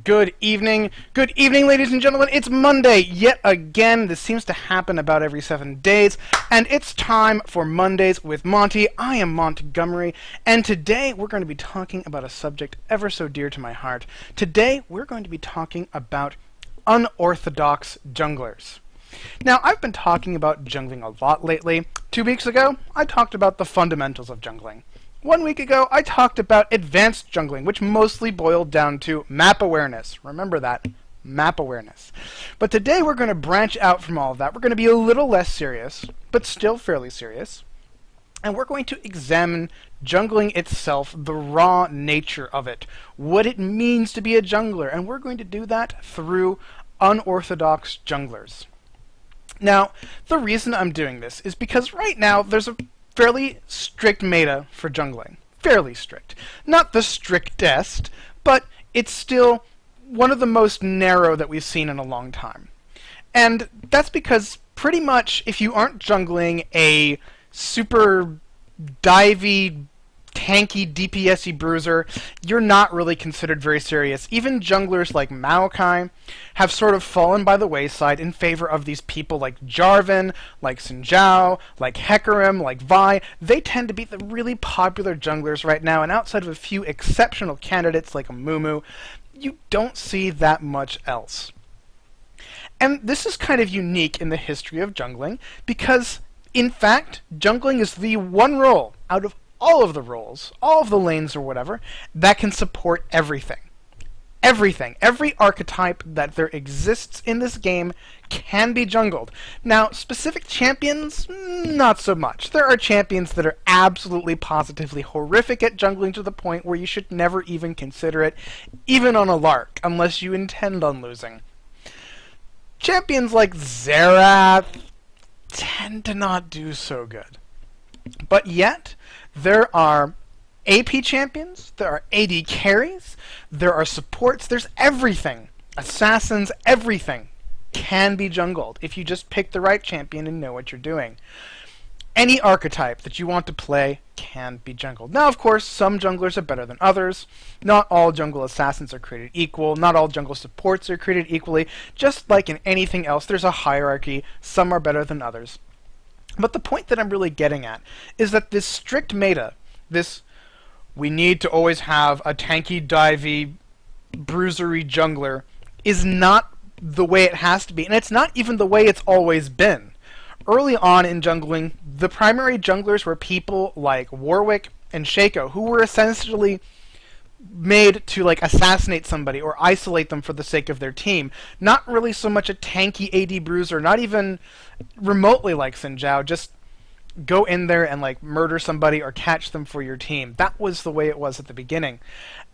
Good evening, ladies and gentlemen. It's Monday yet again. This seems to happen about every 7 days, and it's time for Mondays with Monty. I am Montegomery, and today we're going to be talking about a subject ever so dear to my heart. Today we're going to be talking about unorthodox junglers. Now, I've been talking about jungling a lot lately. 2 weeks ago, I talked about the fundamentals of jungling. 1 week ago, I talked about advanced jungling, which mostly boiled down to map awareness. Remember that, map awareness. But today we're going to branch out from all of that. We're going to be a little less serious, but still fairly serious. And we're going to examine jungling itself, the raw nature of it, what it means to be a jungler. And we're going to do that through unorthodox junglers. Now, the reason I'm doing this is because right now there's a fairly strict meta for jungling. Fairly strict. Not the strictest, but it's still one of the most narrow that we've seen in a long time. And that's because pretty much if you aren't jungling a super divey, tanky, DPS-y bruiser, you're not really considered very serious. Even junglers like Maokai have sort of fallen by the wayside in favor of these people like Jarvan, like Xin Zhao, like Hecarim, like Vi. They tend to be the really popular junglers right now, and outside of a few exceptional candidates like a Mumu, you don't see that much else. And this is kind of unique in the history of jungling, because, in fact, jungling is the one role out of all of the roles, all of the lanes or whatever, that can support everything. Everything. Every archetype that there exists in this game can be jungled. Now, specific champions, not so much. There are champions that are absolutely positively horrific at jungling to the point where you should never even consider it, even on a lark, unless you intend on losing. Champions like Xerath tend to not do so good. But yet, there are AP champions, there are AD carries, there are supports, there's everything. Assassins, everything can be jungled if you just pick the right champion and know what you're doing. Any archetype that you want to play can be jungled. Now, of course, some junglers are better than others. Not all jungle assassins are created equal. Not all jungle supports are created equally. Just like in anything else, there's a hierarchy. Some are better than others. But the point that I'm really getting at is that this strict meta, this we need to always have a tanky, divey, bruisery jungler, is not the way it has to be. And it's not even the way it's always been. Early on in jungling, the primary junglers were people like Warwick and Shaco, who were essentially made to like assassinate somebody or isolate them for the sake of their team. Not really so much a tanky AD bruiser, not even remotely like Xin Zhao, just go in there and like murder somebody or catch them for your team. That was the way it was at the beginning.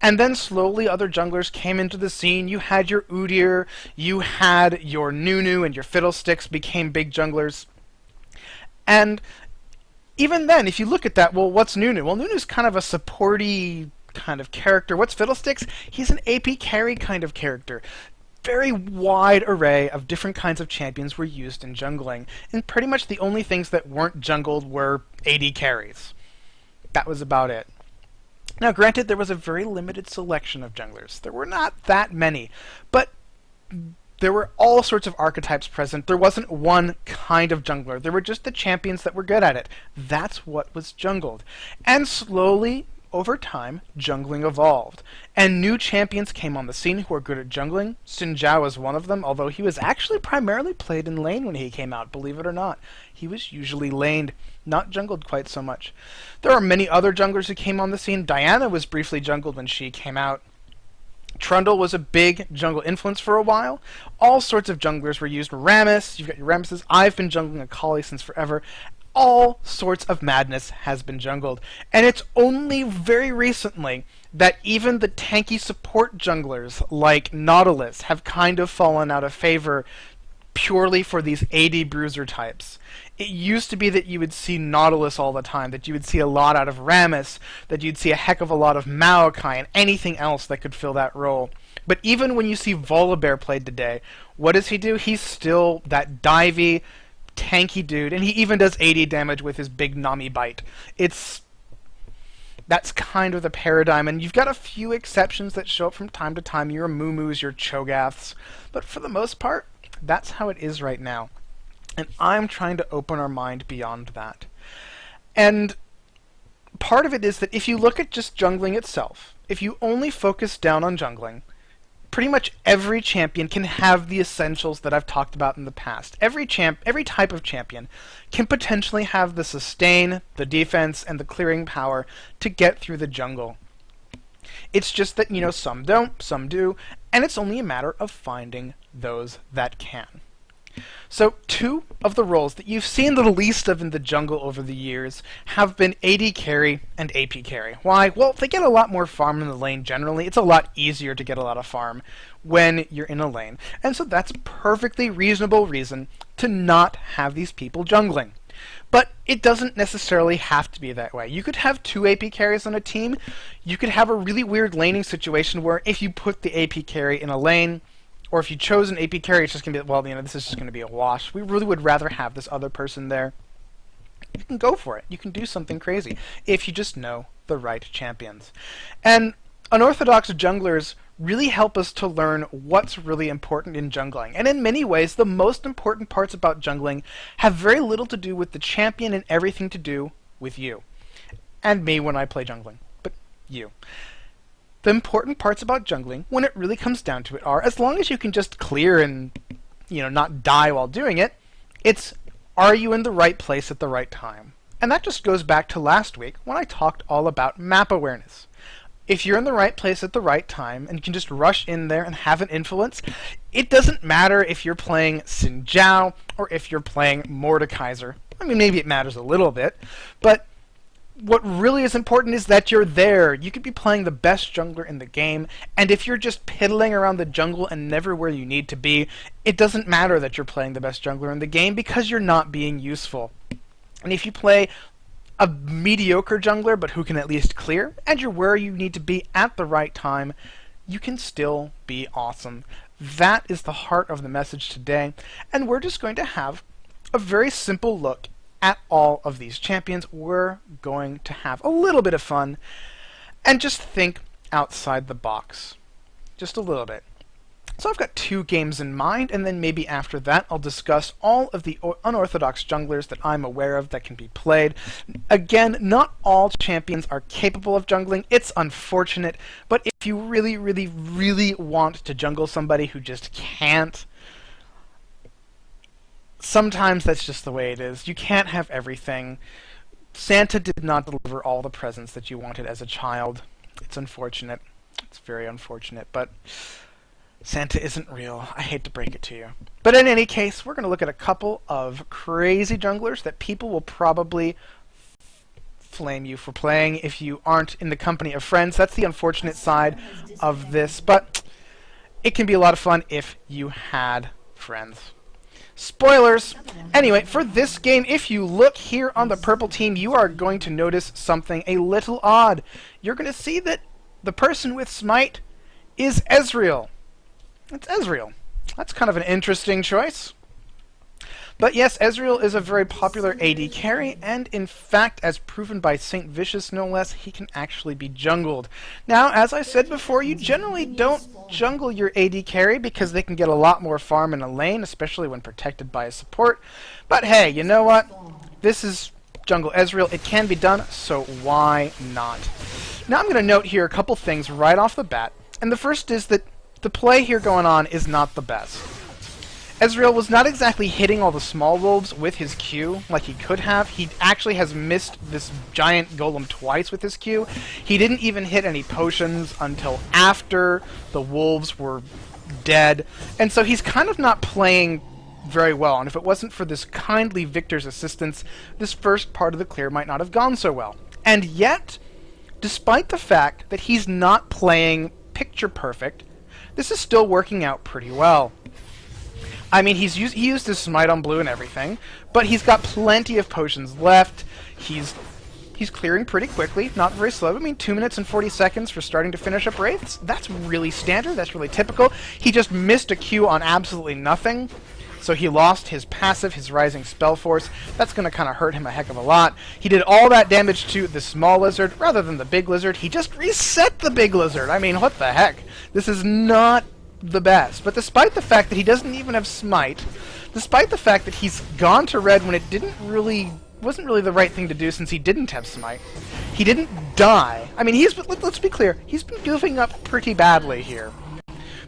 And then slowly other junglers came into the scene. You had your Udyr, you had your Nunu, and your Fiddlesticks became big junglers. And even then, if you look at that, well, what's Nunu? Well, Nunu's kind of a supporty kind of character. What's Fiddlesticks? He's an AP carry kind of character. Very wide array of different kinds of champions were used in jungling, and pretty much the only things that weren't jungled were AD carries. That was about it. Now, granted, there was a very limited selection of junglers. There were not that many, but there were all sorts of archetypes present. There wasn't one kind of jungler. There were just the champions that were good at it. That's what was jungled. And slowly, over time, jungling evolved, and new champions came on the scene who were good at jungling. Xin Zhao was one of them, although he was actually primarily played in lane when he came out, believe it or not. He was usually laned, not jungled quite so much. There are many other junglers who came on the scene. Diana was briefly jungled when she came out. Trundle was a big jungle influence for a while. All sorts of junglers were used. Rammus, you've got your Rammuses. I've been jungling Akali since forever. All sorts of madness has been jungled. And it's only very recently that even the tanky support junglers like Nautilus have kind of fallen out of favor purely for these AD bruiser types. It used to be that you would see Nautilus all the time, that you would see a lot out of Rammus, that you'd see a heck of a lot of Maokai, and anything else that could fill that role. But even when you see Volibear played today, what does he do? He's still that divey, tanky dude, and he even does 80 damage with his big Nami bite. It's That's kind of the paradigm, and you've got a few exceptions that show up from time to time, your Amumus, your Cho'Gaths, but for the most part, that's how it is right now. And I'm trying to open our mind beyond that. And part of it is that if you look at just jungling itself, if you only focus down on jungling, pretty much every champion can have the essentials that I've talked about in the past. Every type of champion can potentially have the sustain, the defense, and the clearing power to get through the jungle. It's just that, some don't, some do, and it's only a matter of finding those that can. So 2 of the roles that you've seen the least of in the jungle over the years have been AD carry and AP carry. Why? Well, they get a lot more farm in the lane generally. It's a lot easier to get a lot of farm when you're in a lane. And so that's a perfectly reasonable reason to not have these people jungling. But it doesn't necessarily have to be that way. You could have 2 AP carries on a team. You could have a really weird laning situation where if you put the AP carry in a lane, or if you chose an AP carry, it's just going to be, well, this is just going to be a wash. We really would rather have this other person there. You can go for it. You can do something crazy if you just know the right champions. And unorthodox junglers really help us to learn what's really important in jungling. And in many ways, the most important parts about jungling have very little to do with the champion and everything to do with you. And me when I play jungling. But you. The important parts about jungling, when it really comes down to it, are, as long as you can just clear and, not die while doing it, it's, are you in the right place at the right time? And that just goes back to last week when I talked all about map awareness. If you're in the right place at the right time, and you can just rush in there and have an influence, it doesn't matter if you're playing Xin Zhao or if you're playing Mordekaiser. I mean, maybe it matters a little bit, but what really is important is that you're there. You could be playing the best jungler in the game, and if you're just piddling around the jungle and never where you need to be, it doesn't matter that you're playing the best jungler in the game because you're not being useful. And if you play a mediocre jungler, but who can at least clear, and you're where you need to be at the right time, you can still be awesome. That is the heart of the message today, and we're just going to have a very simple look at all of these champions. We're going to have a little bit of fun and just think outside the box. Just a little bit. So I've got 2 games in mind, and then maybe after that I'll discuss all of the unorthodox junglers that I'm aware of that can be played. Again, not all champions are capable of jungling. It's unfortunate, but if you really, really, really want to jungle somebody who just can't, sometimes that's just the way it is. You can't have everything. Santa did not deliver all the presents that you wanted as a child. It's unfortunate. It's very unfortunate, but Santa isn't real. I hate to break it to you. But in any case, we're going to look at a couple of crazy junglers that people will probably flame you for playing if you aren't in the company of friends. That's the unfortunate side of this, but it can be a lot of fun if you had friends. Spoilers! Anyway, for this game, if you look here on the purple team, you are going to notice something a little odd. You're going to see that the person with Smite is Ezreal. It's Ezreal. That's kind of an interesting choice. But yes, Ezreal is a very popular AD carry, and in fact, as proven by St. Vicious no less, he can actually be jungled. Now, as I said before, you generally don't jungle your AD carry because they can get a lot more farm in a lane, especially when protected by a support. But hey, you know what? This is jungle Ezreal. It can be done, so why not? Now I'm going to note here a couple things right off the bat, and the first is that the play here going on is not the best. Ezreal was not exactly hitting all the small wolves with his Q like he could have. He actually has missed this giant golem twice with his Q. He didn't even hit any potions until after the wolves were dead. And so he's kind of not playing very well. And if it wasn't for this kindly Victor's assistance, this first part of the clear might not have gone so well. And yet, despite the fact that he's not playing picture perfect, this is still working out pretty well. I mean, he used his Smite on blue and everything, but he's got plenty of potions left. He's clearing pretty quickly, not very slow. I mean, 2 minutes and 40 seconds for starting to finish up wraiths. That's really standard. That's really typical. He just missed a Q on absolutely nothing. So he lost his passive, his rising spell force. That's going to kind of hurt him a heck of a lot. He did all that damage to the small lizard rather than the big lizard. He just reset the big lizard. I mean, what the heck? This is not the best. But despite the fact that he doesn't even have smite, despite the fact that he's gone to red when it wasn't really the right thing to do since he didn't have smite, he didn't die. I mean, let's be clear, he's been goofing up pretty badly here.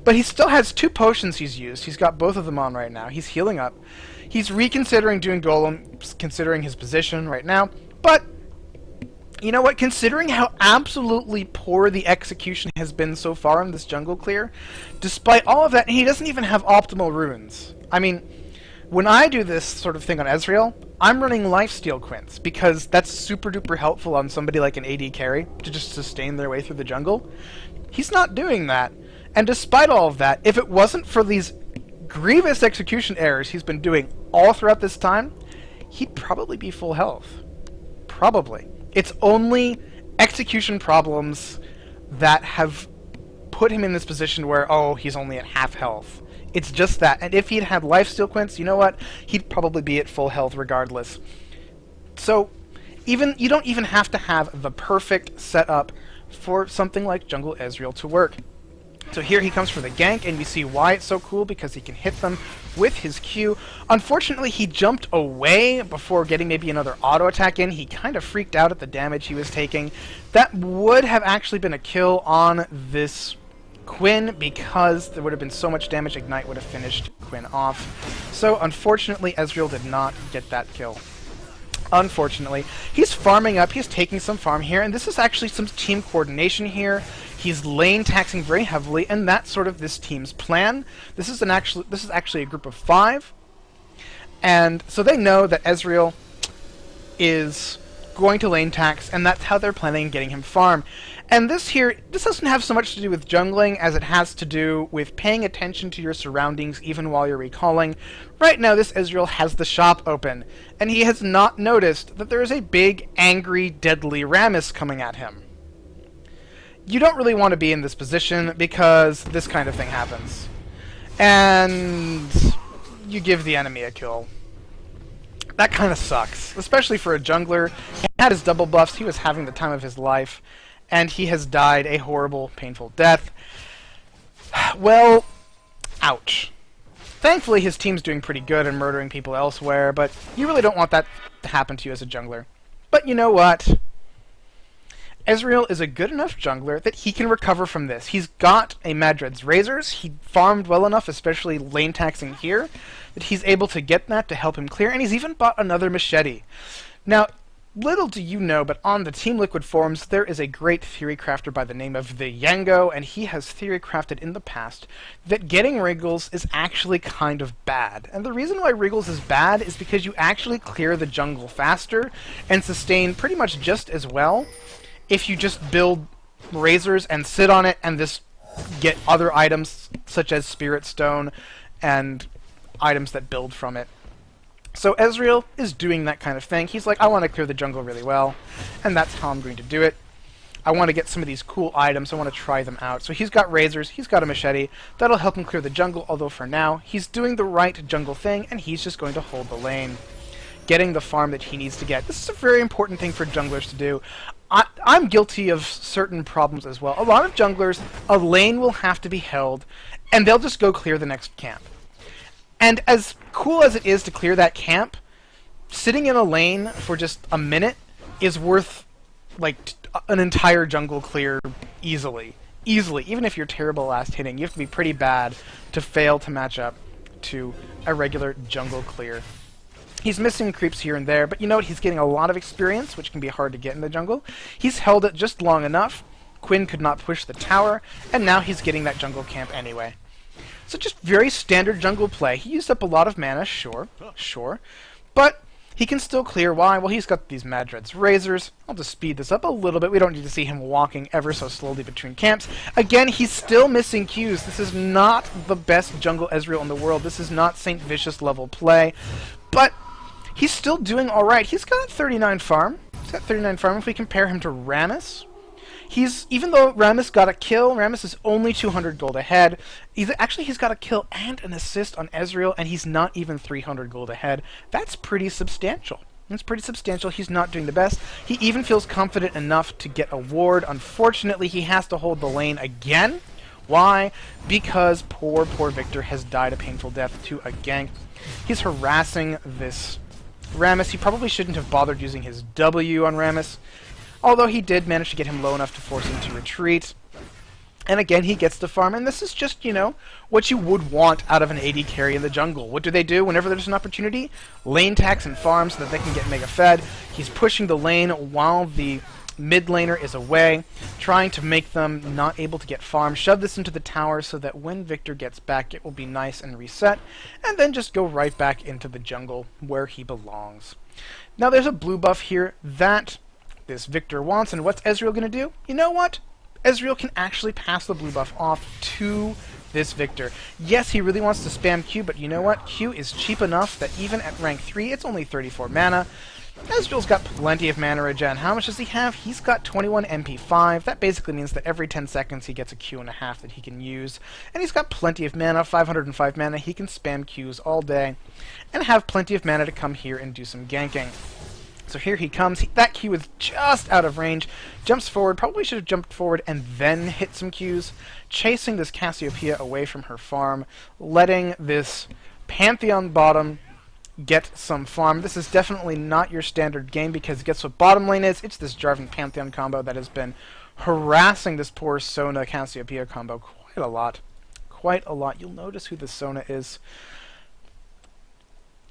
But he still has 2 potions he's used. He's got both of them on right now. He's healing up. He's reconsidering doing Golem, considering his position right now. But, you know what? Considering how absolutely poor the execution has been so far in this jungle clear, despite all of that, he doesn't even have optimal runes. I mean, when I do this sort of thing on Ezreal, I'm running Lifesteal Quints, because that's super duper helpful on somebody like an AD carry to just sustain their way through the jungle. He's not doing that. And despite all of that, if it wasn't for these grievous execution errors he's been doing all throughout this time, he'd probably be full health. Probably. It's only execution problems that have put him in this position where, oh, he's only at half health. It's just that. And if he'd had Lifesteal Quints, you know what? He'd probably be at full health regardless. So, you don't even have to have the perfect setup for something like Jungle Ezreal to work. So here he comes for the gank, and we see why it's so cool, because he can hit them with his Q. Unfortunately, he jumped away before getting maybe another auto attack in. He kind of freaked out at the damage he was taking. That would have actually been a kill on this Quinn, because there would have been so much damage, Ignite would have finished Quinn off. So unfortunately, Ezreal did not get that kill. Unfortunately, he's farming up, he's taking some farm here, and this is actually some team coordination here. He's lane taxing very heavily, and that's sort of this team's plan. This is actually a group of 5, and so they know that Ezreal is going to lane tax, and that's how they're planning on getting him farm. And this doesn't have so much to do with jungling as it has to do with paying attention to your surroundings even while you're recalling. Right now, this Ezreal has the shop open, and he has not noticed that there is a big, angry, deadly Rammus coming at him. You don't really want to be in this position because this kind of thing happens. And you give the enemy a kill. That kind of sucks, especially for a jungler. He had his double buffs, he was having the time of his life, and he has died a horrible, painful death. Well, ouch. Thankfully, his team's doing pretty good and murdering people elsewhere, but you really don't want that to happen to you as a jungler. But you know what? Ezreal is a good enough jungler that he can recover from this. He's got a Madred's Razors. He farmed well enough, especially lane taxing here, that he's able to get that to help him clear, and he's even bought another machete. Now, little do you know, but on the Team Liquid forums, there is a great theory crafter by the name of the Yango, and he has theory crafted in the past that getting Wriggles is actually kind of bad. And the reason why Wriggles is bad is because you actually clear the jungle faster and sustain pretty much just as well if you just build Razors and sit on it and just get other items such as Spirit Stone and items that build from it. So Ezreal is doing that kind of thing. He's like, I want to clear the jungle really well, and that's how I'm going to do it. I want to get some of these cool items. I want to try them out. So he's got Razors, he's got a machete. That'll help him clear the jungle, although for now, he's doing the right jungle thing, and he's just going to hold the lane, getting the farm that he needs to get. This is a very important thing for junglers to do. I'm guilty of certain problems as well. A lot of junglers, a lane will have to be held, and they'll just go clear the next camp. And as cool as it is to clear that camp, sitting in a lane for just a minute is worth, like, an entire jungle clear easily. Easily. Even if you're terrible last hitting, you have to be pretty bad to fail to match up to a regular jungle clear. He's missing creeps here and there, but you know what? He's getting a lot of experience, which can be hard to get in the jungle. He's held it just long enough. Quinn could not push the tower, and now he's getting that jungle camp anyway. So just very standard jungle play. He used up a lot of mana, sure, but he can still clear. Why? Well, he's got these Madred's Razors. I'll just speed this up a little bit. We don't need to see him walking ever so slowly between camps. Again, he's still missing Qs. This is not the best jungle Ezreal in the world. This is not St. Vicious level play, but he's still doing alright. He's got 39 farm. He's got 39 farm. If we compare him to Rammus, Even though Rammus got a kill, Rammus is only 200 gold ahead. He's got a kill and an assist on Ezreal, and he's not even 300 gold ahead. That's pretty substantial. That's pretty substantial. He's not doing the best. He even feels confident enough to get a ward. Unfortunately, he has to hold the lane again. Why? Because poor Victor has died a painful death to a gank. He's harassing this Rammus. He probably shouldn't have bothered using his W on Rammus, although he did manage to get him low enough to force him to retreat. And again, he gets the farm, and this is just, what you would want out of an AD carry in the jungle. What do? Whenever there's an opportunity? Lane tax and farm so that they can get mega fed. He's pushing the lane while the mid laner is away, trying to make them not able to get farm. Shove this into the tower so that when Victor gets back, it will be nice and reset, and then just go right back into the jungle where he belongs. Now there's a blue buff here that this Victor wants, and what's Ezreal going to do? You know what? Ezreal can actually pass the blue buff off to this Victor. Yes, he really wants to spam Q, but you know what? Q is cheap enough that even at rank 3, it's only 34 mana. Ezreal's got plenty of mana regen. How much does he have? He's got 21 MP5. That basically means that every 10 seconds he gets a Q and a half that he can use. And he's got plenty of mana, 505 mana. He can spam Qs all day and have plenty of mana to come here and do some ganking. So here he comes. That Q is just out of range. Jumps forward. Probably should have jumped forward and then hit some Qs. Chasing this Cassiopeia away from her farm. Letting this Pantheon bottom get some farm. This is definitely not your standard game because guess what bottom lane is? It's this Jarvan Pantheon combo that has been harassing this poor Sona Cassiopeia combo quite a lot. Quite a lot. You'll notice who the Sona is.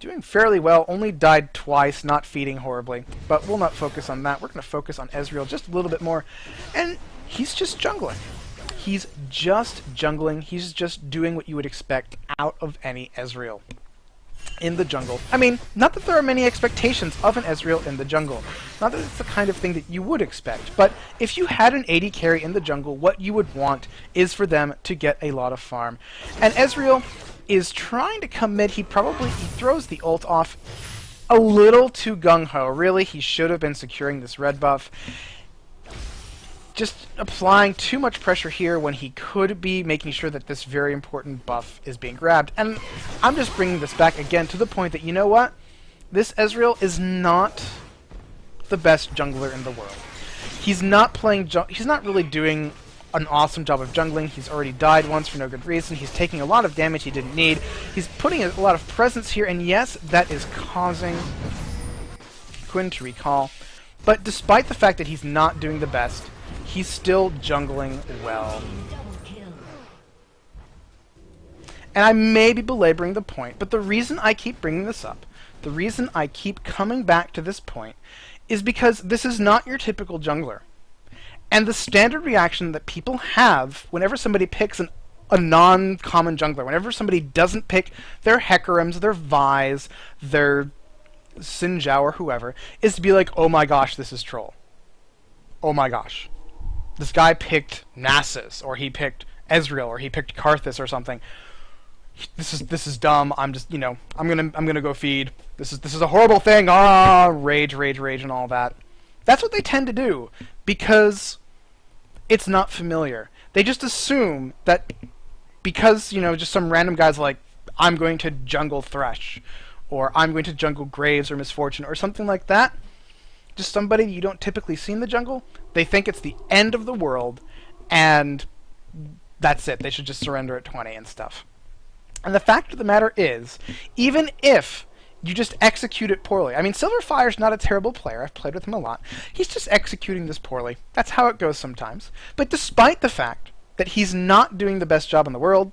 Doing fairly well, only died twice, not feeding horribly. But we'll not focus on that. We're going to focus on Ezreal just a little bit more. And he's just jungling. He's just jungling. He's just doing what you would expect out of any Ezreal in the jungle. I mean, not that there are many expectations of an Ezreal in the jungle. Not that it's the kind of thing that you would expect. But if you had an AD carry in the jungle, what you would want is for them to get a lot of farm. And Ezreal is trying to come mid. He throws the ult off a little too gung-ho. Really, he should have been securing this red buff. Just applying too much pressure here when he could be making sure that this very important buff is being grabbed. And I'm just bringing this back again to the point that, you know what? This Ezreal is not the best jungler in the world. He's not really doing an awesome job of jungling. He's already died once for no good reason. He's taking a lot of damage he didn't need. He's putting a lot of presence here, and yes, that is causing Quinn to recall. But despite the fact that he's not doing the best, he's still jungling well. And I may be belaboring the point, but the reason I keep bringing this up, the reason I keep coming back to this point, is because this is not your typical jungler. And the standard reaction that people have whenever somebody picks a non-common jungler, whenever somebody doesn't pick their Hekarims, their Vys, their Xin Zhao, or whoever, is to be like, oh my gosh, this is troll. Oh my gosh. This guy picked Nasus, or he picked Ezreal, or he picked Karthus or something. This is dumb. I'm just, I'm gonna go feed. This is a horrible thing. Ah, rage, and all that. That's what they tend to do because it's not familiar. They just assume that because, just some random guy's like, I'm going to jungle Thresh, or I'm going to jungle Graves or Misfortune, or something like that. Just somebody you don't typically see in the jungle. They think it's the end of the world, and that's it. They should just surrender at 20 and stuff. And the fact of the matter is, even if you just execute it poorly. I mean, Silverfire's not a terrible player. I've played with him a lot. He's just executing this poorly. That's how it goes sometimes. But despite the fact that he's not doing the best job in the world,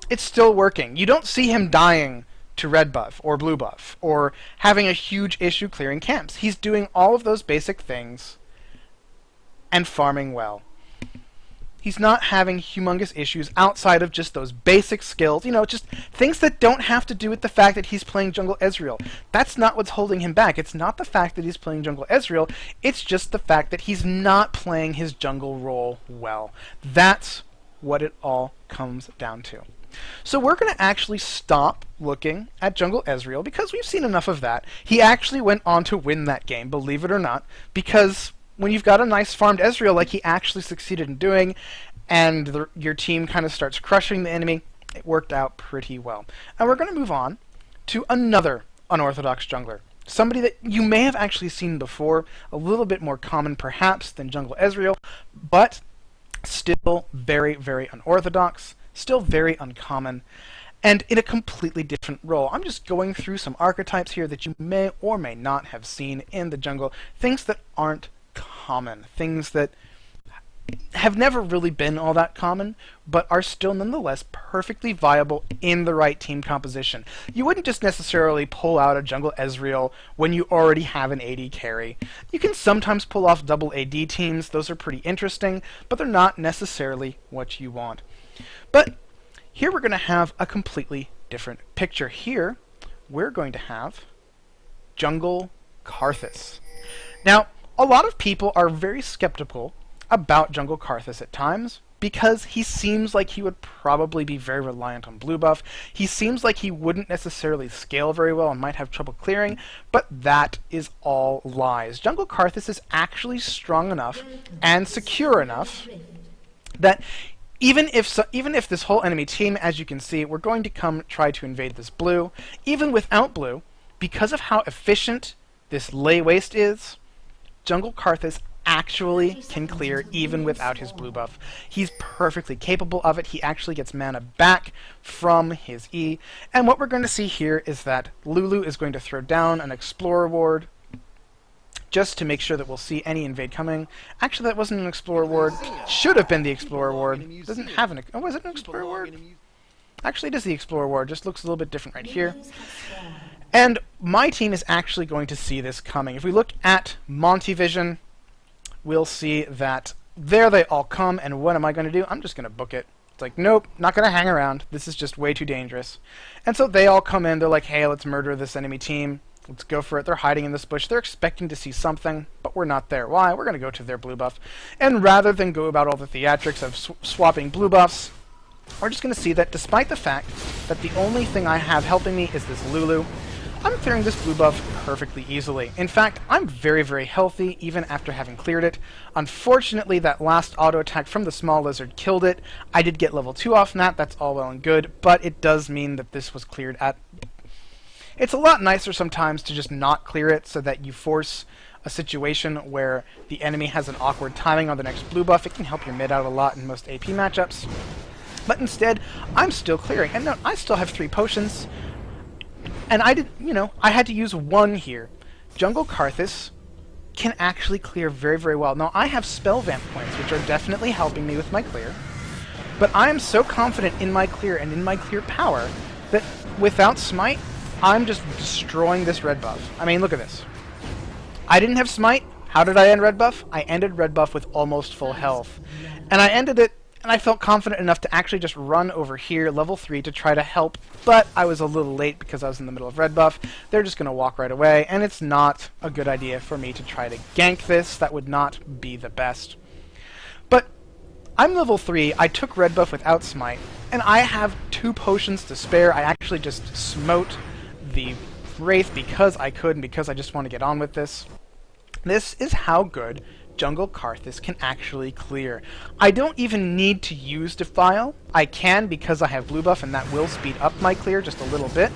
it's still working. You don't see him dying to red buff or blue buff or having a huge issue clearing camps. He's doing all of those basic things and farming well. He's not having humongous issues outside of just those basic skills, just things that don't have to do with the fact that he's playing jungle Ezreal. That's not what's holding him back. It's not the fact that he's playing jungle Ezreal, it's just the fact that he's not playing his jungle role well. That's what it all comes down to. So we're going to actually stop looking at jungle Ezreal because we've seen enough of that. He actually went on to win that game, believe it or not, because when you've got a nice farmed Ezreal like he actually succeeded in doing, and your team kind of starts crushing the enemy, it worked out pretty well. And we're going to move on to another unorthodox jungler. Somebody that you may have actually seen before, a little bit more common perhaps than Jungle Ezreal, but still very, very unorthodox, still very uncommon, and in a completely different role. I'm just going through some archetypes here that you may or may not have seen in the jungle, things that aren't common, things that have never really been all that common, but are still nonetheless perfectly viable in the right team composition. You wouldn't just necessarily pull out a Jungle Ezreal when you already have an AD carry. You can sometimes pull off double AD teams, those are pretty interesting, but they're not necessarily what you want. But here we're going to have a completely different picture. Here we're going to have Jungle Karthus. Now, a lot of people are very skeptical about Jungle Karthus at times, because he seems like he would probably be very reliant on blue buff. He seems like he wouldn't necessarily scale very well and might have trouble clearing, but that is all lies. Jungle Karthus is actually strong enough and secure enough that even if this whole enemy team, as you can see, we're going to come try to invade this blue, even without blue, because of how efficient this lay waste is, Jungle Karthus actually can clear even without his blue buff. He's perfectly capable of it. He actually gets mana back from his E. And what we're going to see here is that Lulu is going to throw down an Explorer Ward just to make sure that we'll see any invade coming. Actually, that wasn't an Explorer Ward. Should have been the Explorer Ward. Doesn't have an... Oh, was it an Explorer Ward? Actually, it is the Explorer Ward. Just looks a little bit different right here. And my team is actually going to see this coming. If we look at Monte Vision, we'll see that there they all come, and what am I going to do? I'm just going to book it. It's like, nope, not going to hang around. This is just way too dangerous. And so they all come in. They're like, hey, let's murder this enemy team. Let's go for it. They're hiding in this bush. They're expecting to see something, but we're not there. Why? We're going to go to their blue buff. And rather than go about all the theatrics of swapping blue buffs, we're just going to see that despite the fact that the only thing I have helping me is this Lulu, I'm clearing this blue buff perfectly easily. In fact, I'm very, very healthy even after having cleared it. Unfortunately, that last auto attack from the small lizard killed it. I did get level 2 off that, that's all well and good, but it does mean that this was cleared at... It's a lot nicer sometimes to just not clear it so that you force a situation where the enemy has an awkward timing on the next blue buff. It can help your mid out a lot in most AP matchups. But instead, I'm still clearing. And no, I still have 3 potions. And I did, I had to use 1 here. Jungle Karthus can actually clear very, very well. Now, I have spell vamp points, which are definitely helping me with my clear. But I am so confident in my clear and in my clear power that without smite, I'm just destroying this red buff. I mean, look at this. I didn't have smite. How did I end red buff? I ended red buff with almost full health. And I ended it, and I felt confident enough to actually just run over here, level 3, to try to help, but I was a little late because I was in the middle of red buff. They're just going to walk right away, and it's not a good idea for me to try to gank this. That would not be the best. But I'm level 3, I took red buff without smite, and I have 2 potions to spare. I actually just smote the Wraith because I could and because I just want to get on with this. This is how good Jungle Karthus can actually clear. I don't even need to use Defile. I can because I have blue buff and that will speed up my clear just a little bit,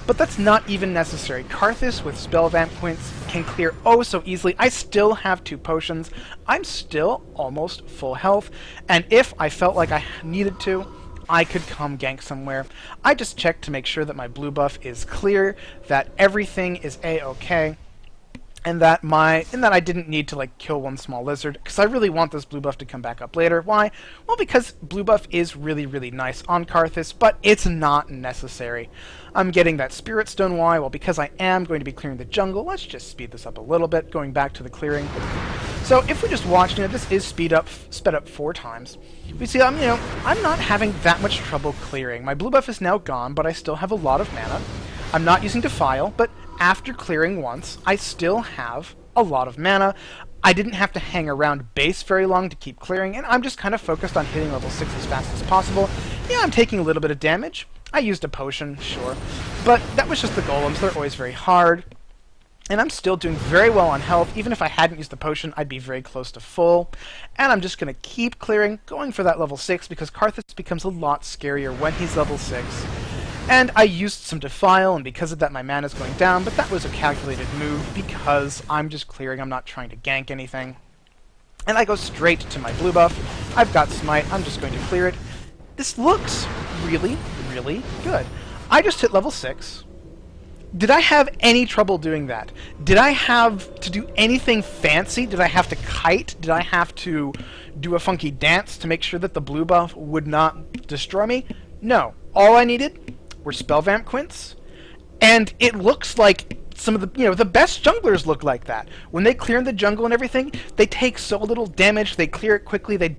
but that's not even necessary. Karthus with spell vamp points can clear oh so easily. I still have 2 potions. I'm still almost full health, and if I felt like I needed to, I could come gank somewhere. I just checked to make sure that my blue buff is clear, that everything is a-okay, and that I didn't need to kill one small lizard, because I really want this blue buff to come back up later. Why? Well, because blue buff is really, really nice on Karthus, but it's not necessary. I'm getting that Spirit Stone. Why? Well, because I am going to be clearing the jungle. Let's just speed this up a little bit, going back to the clearing. So if we just watch, this is sped up 4 times. We see, I'm not having that much trouble clearing. My blue buff is now gone, but I still have a lot of mana. I'm not using Defile, but after clearing once, I still have a lot of mana. I didn't have to hang around base very long to keep clearing, and I'm just kind of focused on hitting level 6 as fast as possible. Yeah, I'm taking a little bit of damage. I used a potion, sure, but that was just the golems. They're always very hard. And I'm still doing very well on health. Even if I hadn't used the potion, I'd be very close to full. And I'm just going to keep clearing, going for that level 6, because Karthus becomes a lot scarier when he's level 6. And I used some Defile, and because of that my mana's going down, but that was a calculated move because I'm just clearing, I'm not trying to gank anything. And I go straight to my blue buff. I've got Smite, I'm just going to clear it. This looks really, really good. I just hit level 6. Did I have any trouble doing that? Did I have to do anything fancy? Did I have to kite? Did I have to do a funky dance to make sure that the blue buff would not destroy me? No. All I needed were Spell Vamp Quints, and it looks like some of the, the best junglers look like that. When they clear in the jungle and everything, they take so little damage, they clear it quickly, they're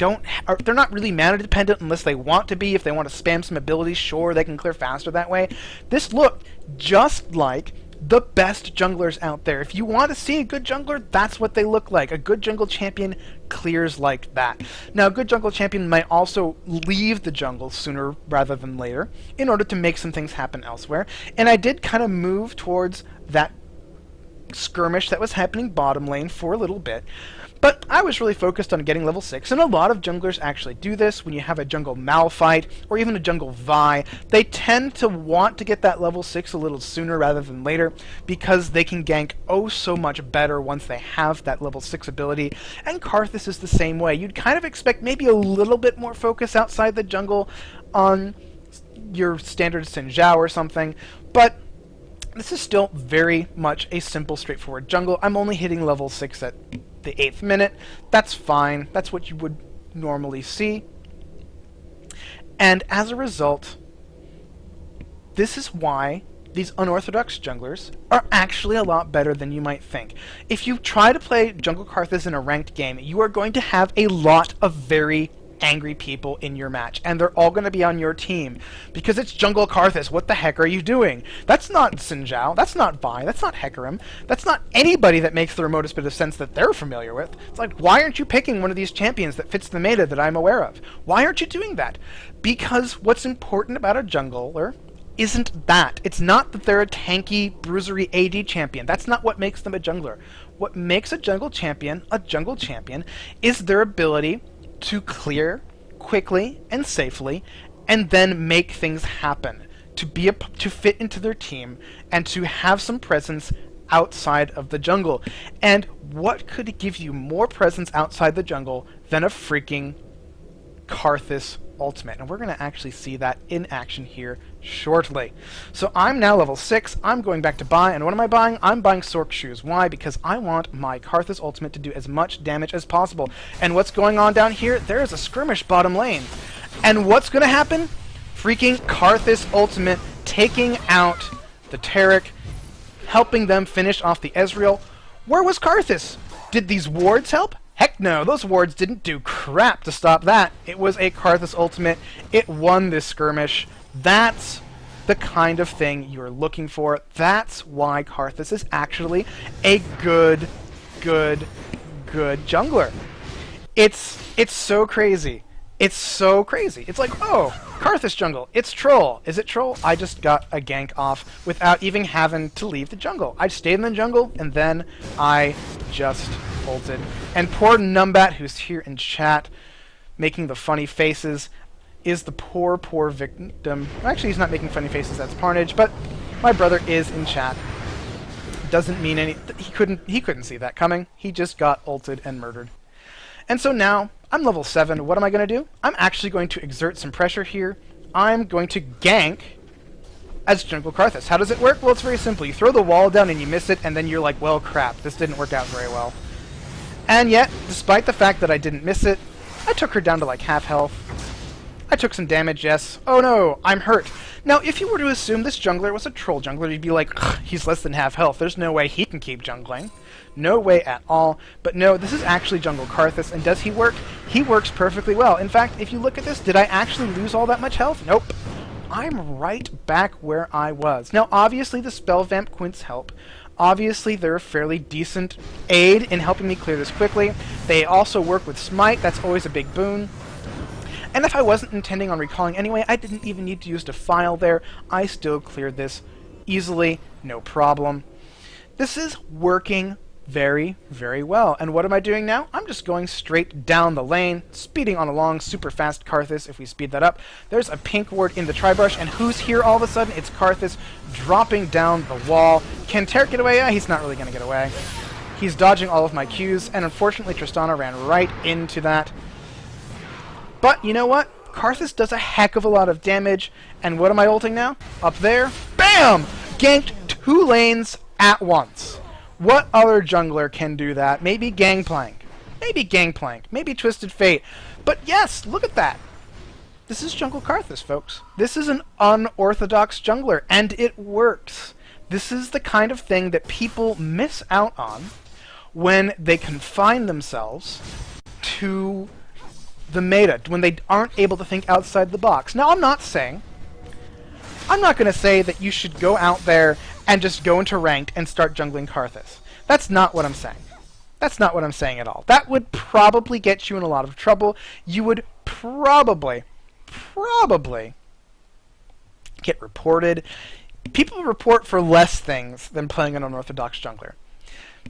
not really mana dependent unless they want to be. If they want to spam some abilities, sure, they can clear faster that way. This looked just like the best junglers out there. If you want to see a good jungler, that's what they look like. A good jungle champion clears like that. Now, a good jungle champion might also leave the jungle sooner rather than later in order to make some things happen elsewhere. And I did kind of move towards that skirmish that was happening bottom lane for a little bit. But I was really focused on getting level 6, and a lot of junglers actually do this. When you have a jungle Malphite, or even a jungle Vi, they tend to want to get that level 6 a little sooner rather than later, because they can gank oh so much better once they have that level 6 ability, and Karthus is the same way. You'd kind of expect maybe a little bit more focus outside the jungle on your standard Xin Zhao or something, but this is still very much a simple, straightforward jungle. I'm only hitting level 6 at the 8th minute. That's fine. That's what you would normally see. And as a result, this is why these unorthodox junglers are actually a lot better than you might think. If you try to play Jungle Karthus in a ranked game, you are going to have a lot of very angry people in your match, and they're all going to be on your team because it's Jungle Karthus. What the heck are you doing? That's not Xin Zhao, that's not Vi, that's not Hecarim, that's not anybody that makes the remotest bit of sense that they're familiar with. It's like, why aren't you picking one of these champions that fits the meta that I'm aware of? Why aren't you doing that? Because what's important about a jungler isn't that. It's not that they're a tanky, bruisery AD champion. That's not what makes them a jungler. What makes a jungle champion is their ability to clear quickly and safely, and then make things happen, to fit into their team, and to have some presence outside of the jungle. And what could give you more presence outside the jungle than a freaking Karthus ultimate? And we're going to actually see that in action here shortly. So I'm now level 6. I'm going back to buy, and what am I buying? I'm buying Sork Shoes. Why? Because I want my Karthus ultimate to do as much damage as possible. And what's going on down here? There is a skirmish bottom lane. And what's going to happen? Freaking Karthus ultimate taking out the Taric, helping them finish off the Ezreal. Where was Karthus? Did these wards help? Heck no, those wards didn't do crap to stop that. It was a Karthus ultimate. It won this skirmish. That's the kind of thing you're looking for. That's why Karthus is actually a good jungler. It's so crazy. It's so crazy. It's like, oh, Karthus jungle. It's troll. Is it troll? I just got a gank off without even having to leave the jungle. I stayed in the jungle, and then I just ulted. And poor Numbat, who's here in chat, making the funny faces, is the poor victim. Actually, he's not making funny faces, that's Parnage, but my brother is in chat. Doesn't mean any... He couldn't see that coming. He just got ulted and murdered. And so now, I'm level 7. What am I going to do? I'm actually going to exert some pressure here. I'm going to gank as Jungle Karthus. How does it work? Well, it's very simple. You throw the wall down and you miss it, and then you're like, well, crap, this didn't work out very well. And yet, despite the fact that I didn't miss it, I took her down to like half health. I took some damage, yes. Oh no, I'm hurt. Now, if you were to assume this jungler was a troll jungler, you'd be like, he's less than half health. There's no way he can keep jungling. No way at all. But no, this is actually Jungle Karthus, and does he work? He works perfectly well. In fact, if you look at this, did I actually lose all that much health? Nope. I'm right back where I was. Now, obviously, the Spell Vamp Quints help. Obviously, they're a fairly decent aid in helping me clear this quickly. They also work with Smite. That's always a big boon. And if I wasn't intending on recalling anyway, I didn't even need to use Defile there. I still cleared this easily, no problem. This is working very, very well. And what am I doing now? I'm just going straight down the lane, speeding on along, super fast Karthus. If we speed that up, there's a pink ward in the tri-brush, and who's here all of a sudden? It's Karthus dropping down the wall. Can Tarek get away? He's not really going to get away. He's dodging all of my Qs, and unfortunately Tristana ran right into that. But you know what? Karthus does a heck of a lot of damage, and what am I ulting now? Up there, BAM! Ganked 2 lanes at once. What other jungler can do that? Maybe Gangplank. Maybe Gangplank. Maybe Twisted Fate. But yes, look at that. This is Jungle Karthus, folks. This is an unorthodox jungler, and it works. This is the kind of thing that people miss out on when they confine themselves to the meta, when they aren't able to think outside the box. Now, I'm not going to say that you should go out there and just go into ranked and start jungling Karthus. That's not what I'm saying. That's not what I'm saying at all. That would probably get you in a lot of trouble. You would probably get reported. People report for less things than playing an unorthodox jungler.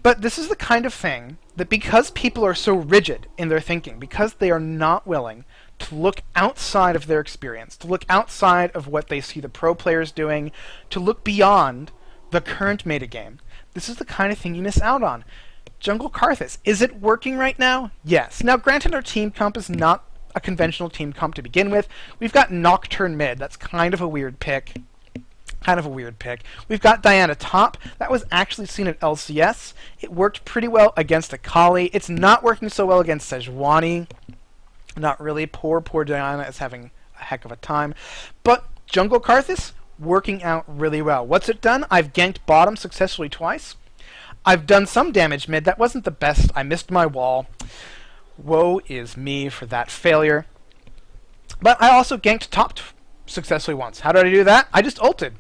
But this is the kind of thing that, because people are so rigid in their thinking, because they are not willing to look outside of their experience, to look outside of what they see the pro players doing, to look beyond the current metagame, this is the kind of thing you miss out on. Jungle Karthus, is it working right now? Yes. Now, granted, our team comp is not a conventional team comp to begin with. We've got Nocturne mid. That's kind of a weird pick. We've got Diana top. That was actually seen at LCS. It worked pretty well against Akali. It's not working so well against Sejuani. Not really. Poor Diana is having a heck of a time. But Jungle Karthus, working out really well. What's it done? I've ganked bottom successfully twice. I've done some damage mid. That wasn't the best. I missed my wall. Woe is me for that failure. But I also ganked top successfully once. How did I do that? I just ulted.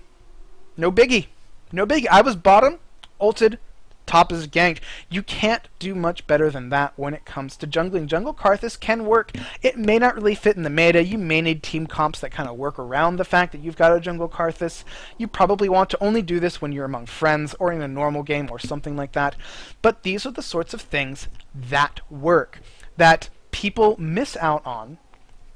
No biggie. No biggie. I was bottom, ulted, top is ganked. You can't do much better than that when it comes to jungling. Jungle Karthus can work. It may not really fit in the meta. You may need team comps that kind of work around the fact that you've got a Jungle Karthus. You probably want to only do this when you're among friends or in a normal game or something like that. But these are the sorts of things that work, that people miss out on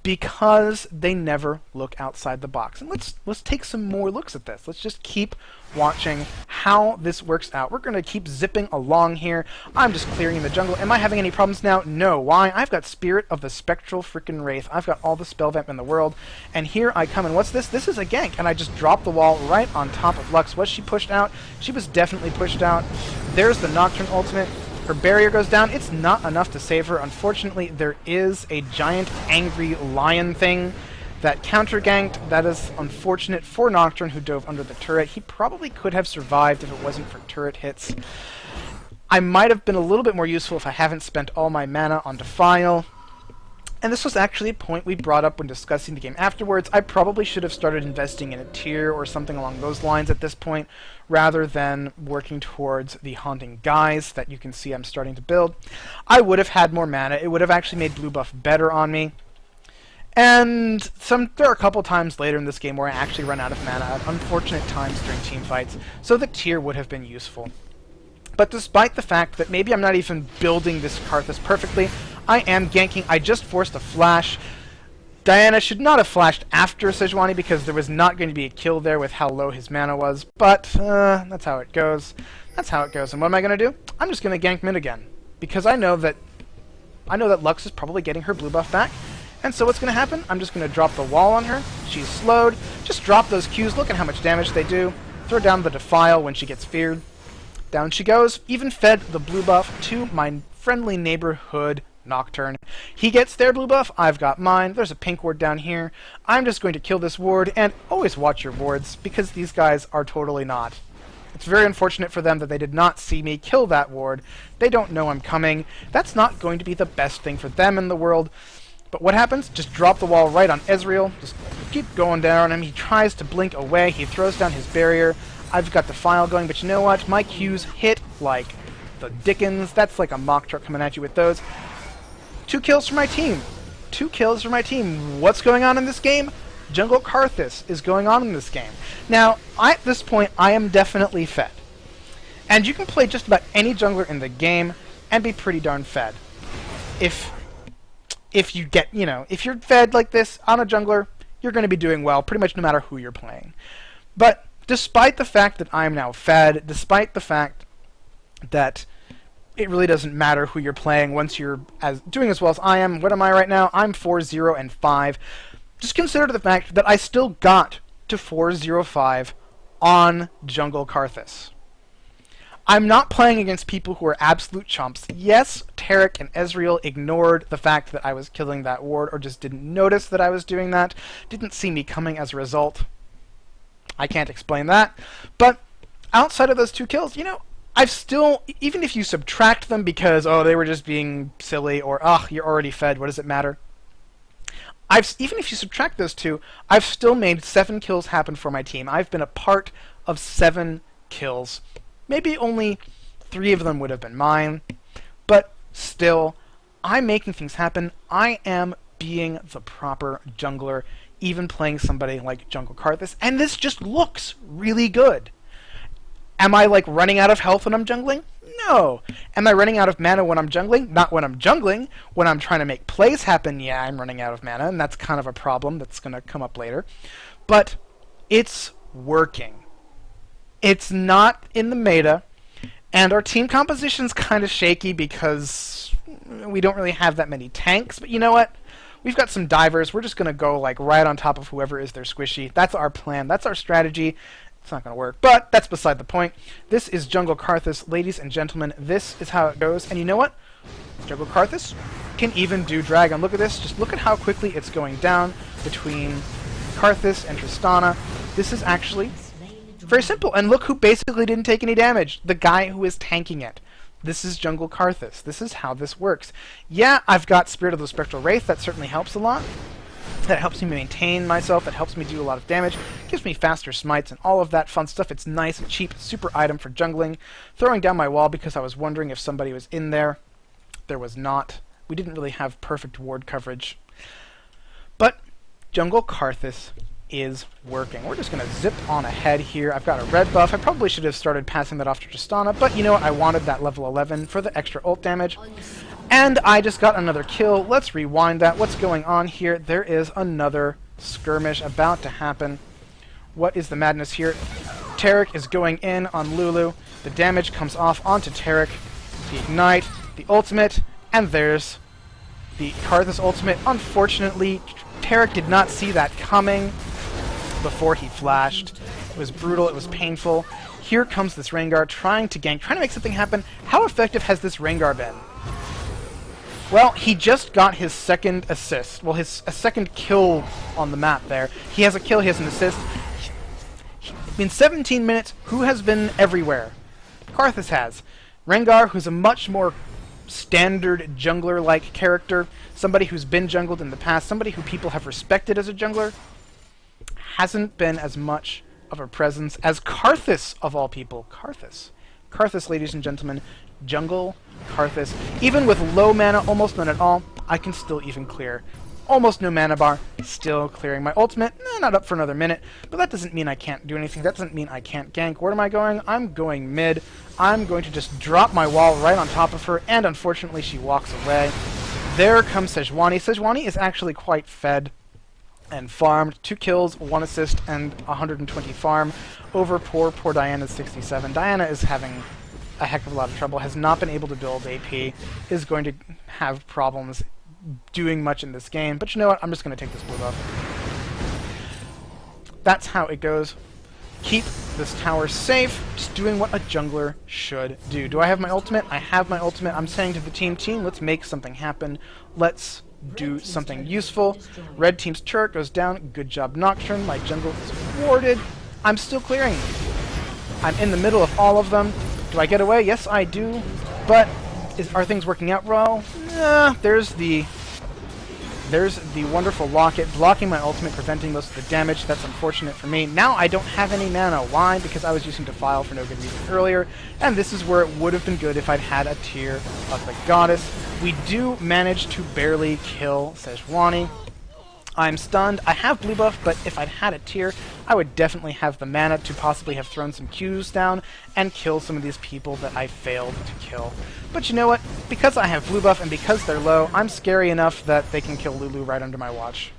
because they never look outside the box. And let's take some more looks at this. Let's just keep watching how this works out. We're going to keep zipping along here. I'm just clearing the jungle. Am I having any problems now? No. Why? I've got Spirit of the Spectral Frickin' Wraith. I've got all the spell vamp in the world. And here I come. And what's this? This is a gank. And I just dropped the wall right on top of Lux. Was she pushed out? She was definitely pushed out. There's the Nocturne ultimate. Her barrier goes down. It's not enough to save her. Unfortunately, there is a giant angry lion thing that counter-ganked. That is unfortunate for Nocturne, who dove under the turret. He probably could have survived if it wasn't for turret hits. I might have been a little bit more useful if I haven't spent all my mana on Defile. And this was actually a point we brought up when discussing the game afterwards. I probably should have started investing in a tier or something along those lines at this point, rather than working towards the Haunting Guise that you can see I'm starting to build. I would have had more mana. It would have actually made blue buff better on me. And there are a couple times later in this game where I actually run out of mana at unfortunate times during team fights, so the tier would have been useful. But despite the fact that maybe I'm not even building this Karthus perfectly, I am ganking. I just forced a flash. Diana should not have flashed after Sejuani because there was not going to be a kill there with how low his mana was, but that's how it goes. That's how it goes. And what am I going to do? I'm just going to gank mid again, because I know that Lux is probably getting her blue buff back. And so what's going to happen? I'm just going to drop the wall on her. She's slowed. Just drop those Qs. Look at how much damage they do. Throw down the Defile when she gets feared. Down she goes. Even fed the blue buff to my friendly neighborhood Nocturne. He gets their blue buff. I've got mine. There's a pink ward down here. I'm just going to kill this ward, and always watch your wards, because these guys are totally not. It's very unfortunate for them that they did not see me kill that ward. They don't know I'm coming. That's not going to be the best thing for them in the world. But what happens? Just drop the wall right on Ezreal. Just keep going down on him. He tries to blink away. He throws down his barrier. I've got the Defile going, but you know what? My Qs hit like the dickens. That's like a mock truck coming at you with those. 2 kills for my team. 2 kills for my team. What's going on in this game? Jungle Karthus is going on in this game. Now, at this point, I am definitely fed. And you can play just about any jungler in the game and be pretty darn fed. If you get, if you're fed like this on a jungler, you're going to be doing well pretty much no matter who you're playing. But despite the fact that I'm now fed, despite the fact that it really doesn't matter who you're playing once you're doing as well as I am. What am I right now? I'm 4-0-5. Just consider the fact that I still got to 4-0-5 on Jungle Karthus. I'm not playing against people who are absolute chumps. Yes, Taric and Ezreal ignored the fact that I was killing that ward, or just didn't notice that I was doing that, didn't see me coming as a result. I can't explain that. But outside of those 2 kills, I've still, even if you subtract them because, oh, they were just being silly, or, you're already fed, what does it matter? Even if you subtract those 2, I've still made 7 kills happen for my team. I've been a part of 7 kills. Maybe only 3 of them would have been mine, but still, I'm making things happen. I am being the proper jungler, even playing somebody like Jungle Karthus, and this just looks really good. Am I, running out of health when I'm jungling? No. Am I running out of mana when I'm jungling? Not when I'm jungling. When I'm trying to make plays happen, yeah, I'm running out of mana, and that's kind of a problem that's going to come up later. But it's working. It's not in the meta, and our team composition's kind of shaky because we don't really have that many tanks. But you know what? We've got some divers. We're just going to go, right on top of whoever is their squishy. That's our plan. That's our strategy. It's not going to work, but that's beside the point. This is Jungle Karthus, ladies and gentlemen. This is how it goes. And you know what? Jungle Karthus can even do Dragon. Look at this. Just look at how quickly it's going down between Karthus and Tristana. This is actually very simple. And look who basically didn't take any damage. The guy who is tanking it. This is Jungle Karthus. This is how this works. Yeah, I've got Spirit of the Spectral Wraith. That certainly helps a lot. That helps me maintain myself. It helps me do a lot of damage. Gives me faster smites and all of that fun stuff. It's nice, cheap, super item for jungling. Throwing down my wall because I was wondering if somebody was in there. There was not. We didn't really have perfect ward coverage. But Jungle Karthus is working. We're just going to zip on ahead here. I've got a red buff. I probably should have started passing that off to Tristana, but you know what? I wanted that level 11 for the extra ult damage. And I just got another kill. Let's rewind that. What's going on here? There is another skirmish about to happen. What is the madness here? Taric is going in on Lulu. The damage comes off onto Taric. The ignite, the ultimate, and there's the Karthus ultimate. Unfortunately, Taric did not see that coming before he flashed. It was brutal. It was painful. Here comes this Rengar trying to gank, trying to make something happen. How effective has this Rengar been? Well, he just got his second assist. Well, a second kill on the map there. He has a kill, he has an assist. In 17 minutes, who has been everywhere? Karthus has. Rengar, who's a much more standard jungler-like character, somebody who's been jungled in the past, somebody who people have respected as a jungler, hasn't been as much of a presence as Karthus, of all people. Karthus. Karthus, ladies and gentlemen. Jungle Karthus. Even with low mana, almost none at all, I can still even clear. Almost no mana bar, still clearing my ultimate. Not up for another minute, but that doesn't mean I can't do anything. That doesn't mean I can't gank. Where am I going? I'm going mid. I'm going to just drop my wall right on top of her, and unfortunately she walks away. There comes Sejuani. Sejuani is actually quite fed and farmed. 2 kills, 1 assist, and 120 farm over poor Diana's 67. Diana is having a heck of a lot of trouble, has not been able to build AP, is going to have problems doing much in this game. But you know what? I'm just going to take this blue buff. That's how it goes. Keep this tower safe, just doing what a jungler should do. Do I have my ultimate? I have my ultimate. I'm saying to the team, let's make something happen. Let's do something useful. Red team's turret goes down. Good job, Nocturne. My jungle is warded. I'm still clearing. I'm in the middle of all of them. Do I get away? Yes, I do. But are things working out well? There's the wonderful Locket blocking my ultimate, preventing most of the damage. That's unfortunate for me. Now I don't have any mana. Why? Because I was using Defile for no good reason earlier, and this is where it would have been good if I'd had a Tear of the Goddess. We do manage to barely kill Sejuani. I'm stunned. I have blue buff, but if I'd had a tier, I would definitely have the mana to possibly have thrown some Qs down and kill some of these people that I failed to kill. But you know what? Because I have blue buff and because they're low, I'm scary enough that they can kill Lulu right under my watch.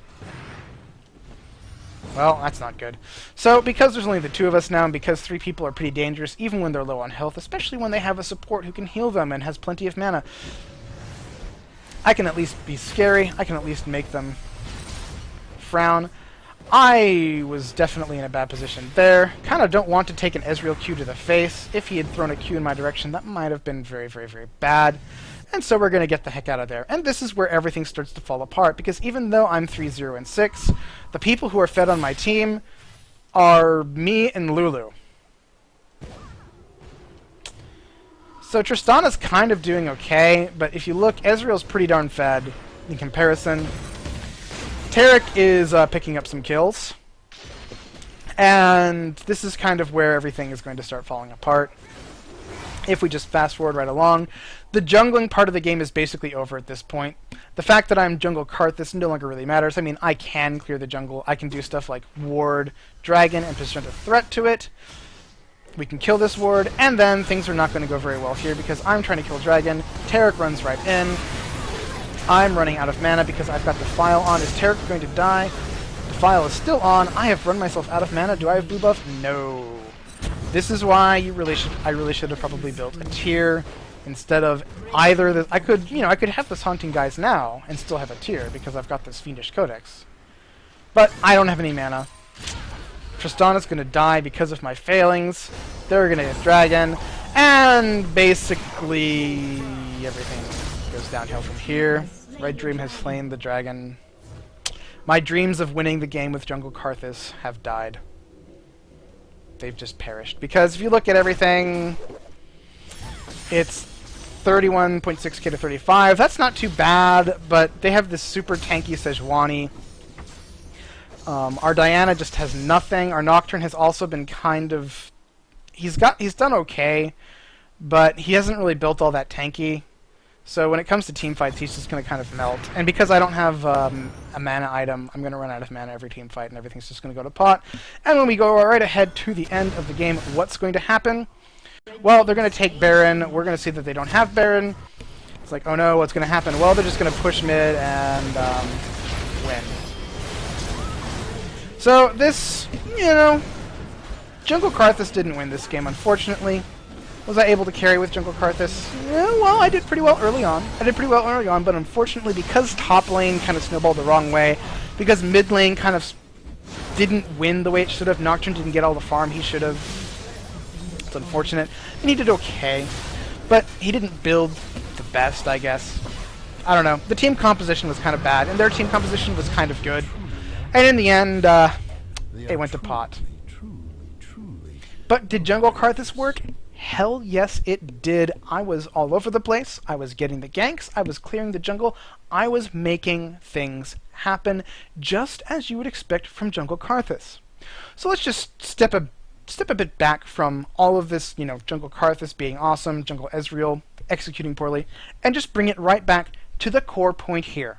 Well, that's not good. So, because there's only the two of us now, and because 3 people are pretty dangerous, even when they're low on health, especially when they have a support who can heal them and has plenty of mana, I can at least be scary. I can at least make them frown. I was definitely in a bad position there. Kind of don't want to take an Ezreal Q to the face. If he had thrown a Q in my direction, that might have been very, very, very bad. And so we're going to get the heck out of there. And this is where everything starts to fall apart, because even though I'm 3-0 and 6, the people who are fed on my team are me and Lulu. So Tristana's kind of doing okay, but if you look, Ezreal's pretty darn fed in comparison. Taric is picking up some kills. And this is kind of where everything is going to start falling apart. If we just fast forward right along, the jungling part of the game is basically over at this point. The fact that I'm jungle Karthus no longer really matters. I mean, I can clear the jungle. I can do stuff like ward dragon and present a threat to it. We can kill this ward, and then things are not going to go very well here because I'm trying to kill dragon. Taric runs right in. I'm running out of mana because I've got Defile on. Is Taric going to die? Defile is still on. I have run myself out of mana. Do I have blue buff? No. This is why I really should have probably built a tier instead of either this. I could have this Haunting Guys now and still have a tier because I've got this Fiendish Codex. But I don't have any mana. Tristana's going to die because of my failings. They're going to get dragon. And basically everything goes downhill from here. Red Dream has slain the dragon. My dreams of winning the game with jungle Karthus have died. They've just perished. Because if you look at everything, it's 31.6k to 35. That's not too bad, but they have this super tanky Sejuani. Our Diana just has nothing. Our Nocturne has also been kind of... He's done okay, but he hasn't really built all that tanky. So when it comes to team fights, he's just going to kind of melt. And because I don't have a mana item, I'm going to run out of mana every team fight, and everything's just going to go to pot. And when we go right ahead to the end of the game, what's going to happen? Well, they're going to take Baron. We're going to see that they don't have Baron. It's like, oh no, what's going to happen? Well, they're just going to push mid and win. So this, Jungle Karthus didn't win this game, unfortunately. Was I able to carry with Jungle Karthus? Yeah, well, I did pretty well early on. But unfortunately, because top lane kind of snowballed the wrong way, because mid lane kind of didn't win the way it should have, Nocturne didn't get all the farm he should have. It's unfortunate. And he did okay, but he didn't build the best, I guess. I don't know. The team composition was kind of bad, and their team composition was kind of good. And in the end, it went to pot. But did Jungle Karthus work? Hell yes, it did. I was all over the place. I was getting the ganks. I was clearing the jungle. I was making things happen, just as you would expect from Jungle Karthus. So let's just step a bit back from all of this, Jungle Karthus being awesome, Jungle Ezreal executing poorly, and just bring it right back to the core point here.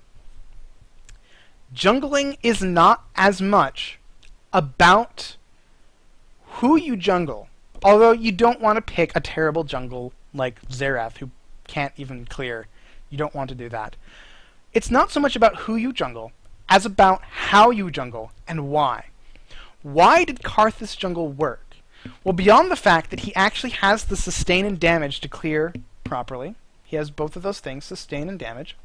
Jungling is not as much about who you jungle, although you don't want to pick a terrible jungle like Xerath, who can't even clear. You don't want to do that. It's not so much about who you jungle, as about how you jungle, and why. Why did Karthus jungle work? Well, beyond the fact that he actually has the sustain and damage to clear properly, he has both of those things, sustain and damage,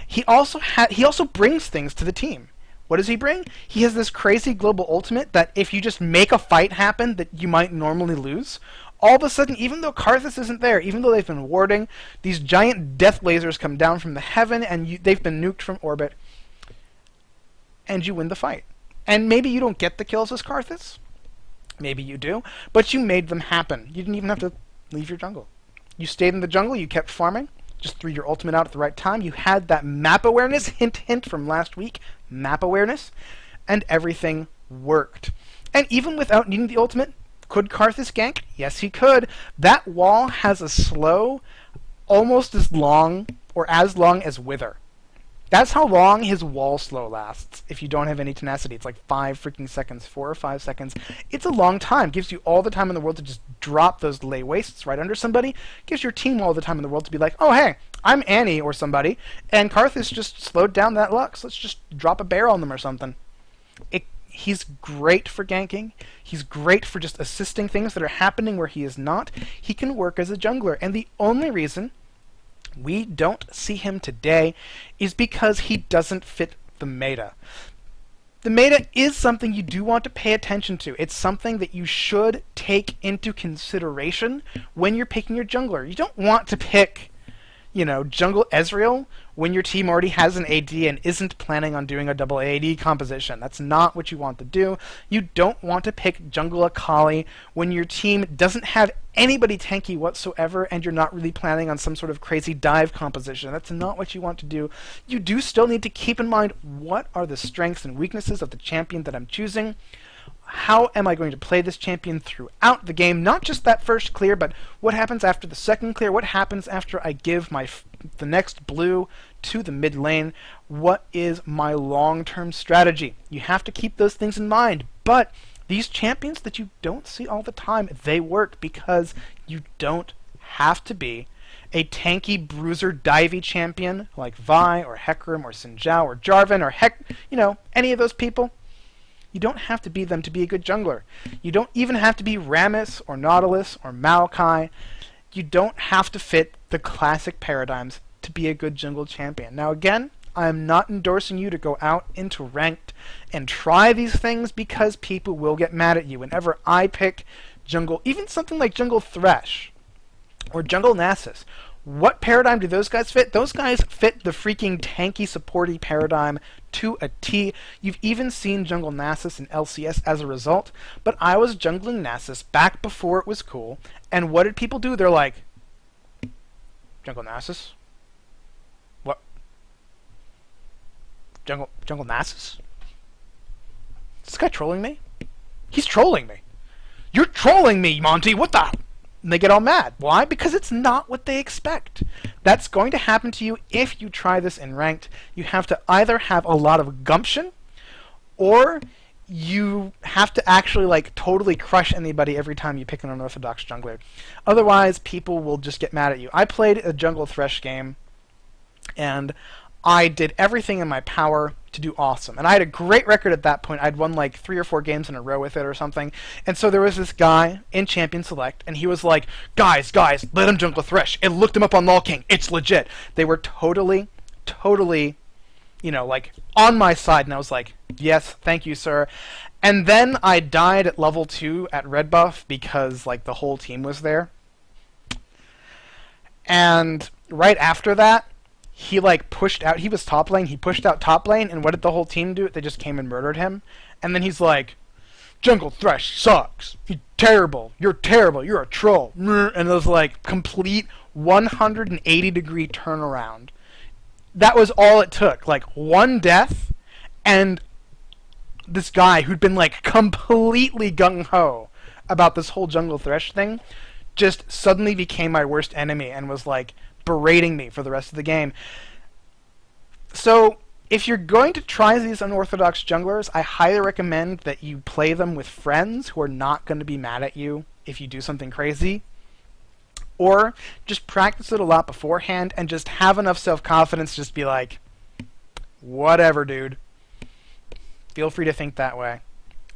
he also brings things to the team. What does he bring? He has this crazy global ultimate that if you just make a fight happen that you might normally lose, all of a sudden, even though Karthus isn't there, even though they've been warding, these giant death lasers come down from the heaven and they've been nuked from orbit, and you win the fight. And maybe you don't get the kills as Karthus. Maybe you do, but you made them happen. You didn't even have to leave your jungle. You stayed in the jungle, you kept farming, just threw your ultimate out at the right time. You had that map awareness, hint, hint from last week, map awareness, and everything worked. And even without needing the ultimate, could Karthus gank? Yes, he could. That wall has a slow almost as long or as long as Wither. That's how long his wall slow lasts if you don't have any tenacity. It's like 5 freaking seconds, 4 or 5 seconds. It's a long time. Gives you all the time in the world to just drop those lay wastes right under somebody. Gives your team all the time in the world to be like, oh hey, I'm Annie or somebody, and Karthus just slowed down that Lux. Let's just drop a bear on them or something. He's great for ganking. He's great for just assisting things that are happening where he is not. He can work as a jungler, and the only reason we don't see him today is because he doesn't fit the meta. The meta is something you do want to pay attention to. It's something that you should take into consideration when you're picking your jungler. You don't want to pick, Jungle Ezreal when your team already has an AD and isn't planning on doing a double AD composition. That's not what you want to do. You don't want to pick Jungle Akali when your team doesn't have anybody tanky whatsoever and you're not really planning on some sort of crazy dive composition. That's not what you want to do. You do still need to keep in mind what are the strengths and weaknesses of the champion that I'm choosing. How am I going to play this champion throughout the game? Not just that first clear, but what happens after the second clear? What happens after I give the next blue to the mid lane? What is my long-term strategy? You have to keep those things in mind. But these champions that you don't see all the time, they work because you don't have to be a tanky bruiser divey champion like Vi or Hecarim or Xin Zhao or Jarvan or any of those people. You don't have to be them to be a good jungler. You don't even have to be Rammus or Nautilus or Maokai. You don't have to fit the classic paradigms to be a good jungle champion. Now again, I am not endorsing you to go out into ranked and try these things because people will get mad at you. Whenever I pick jungle, even something like Jungle Thresh or Jungle Nasus, what paradigm do those guys fit? Those guys fit the freaking tanky supporty paradigm to a T. You've even seen Jungle Nasus in LCS as a result, but I was jungling Nasus back before it was cool, and what did people do? They're like, Jungle Nasus? What? Jungle Nasus? Is this guy trolling me? He's trolling me. You're trolling me, Monte! What the... And they get all mad. Why? Because it's not what they expect. That's going to happen to you if you try this in ranked. You have to either have a lot of gumption, or you have to actually totally crush anybody every time you pick an unorthodox jungler. Otherwise, people will just get mad at you. I played a Jungle Thresh game, and I did everything in my power to do awesome. And I had a great record at that point. I'd won 3 or 4 games in a row with it or something. And so there was this guy in Champion Select, and he was like, guys, let him jungle Thresh. It looked him up on LoL King. It's legit. They were totally, on my side. And I was like, yes, thank you, sir. And then I died at level 2 at Red Buff because, the whole team was there. And right after that, he pushed out. He was top lane. He pushed out top lane, and what did the whole team do? They just came and murdered him. And then he's like, Jungle Thresh sucks. He's terrible. You're terrible. You're a troll. And it was complete 180-degree turnaround. That was all it took. One death, and this guy who'd been completely gung-ho about this whole Jungle Thresh thing just suddenly became my worst enemy and was berating me for the rest of the game. So if you're going to try these unorthodox junglers, I highly recommend that you play them with friends who are not going to be mad at you if you do something crazy. Or just practice it a lot beforehand and just have enough self-confidence just be like, whatever, dude. Feel free to think that way.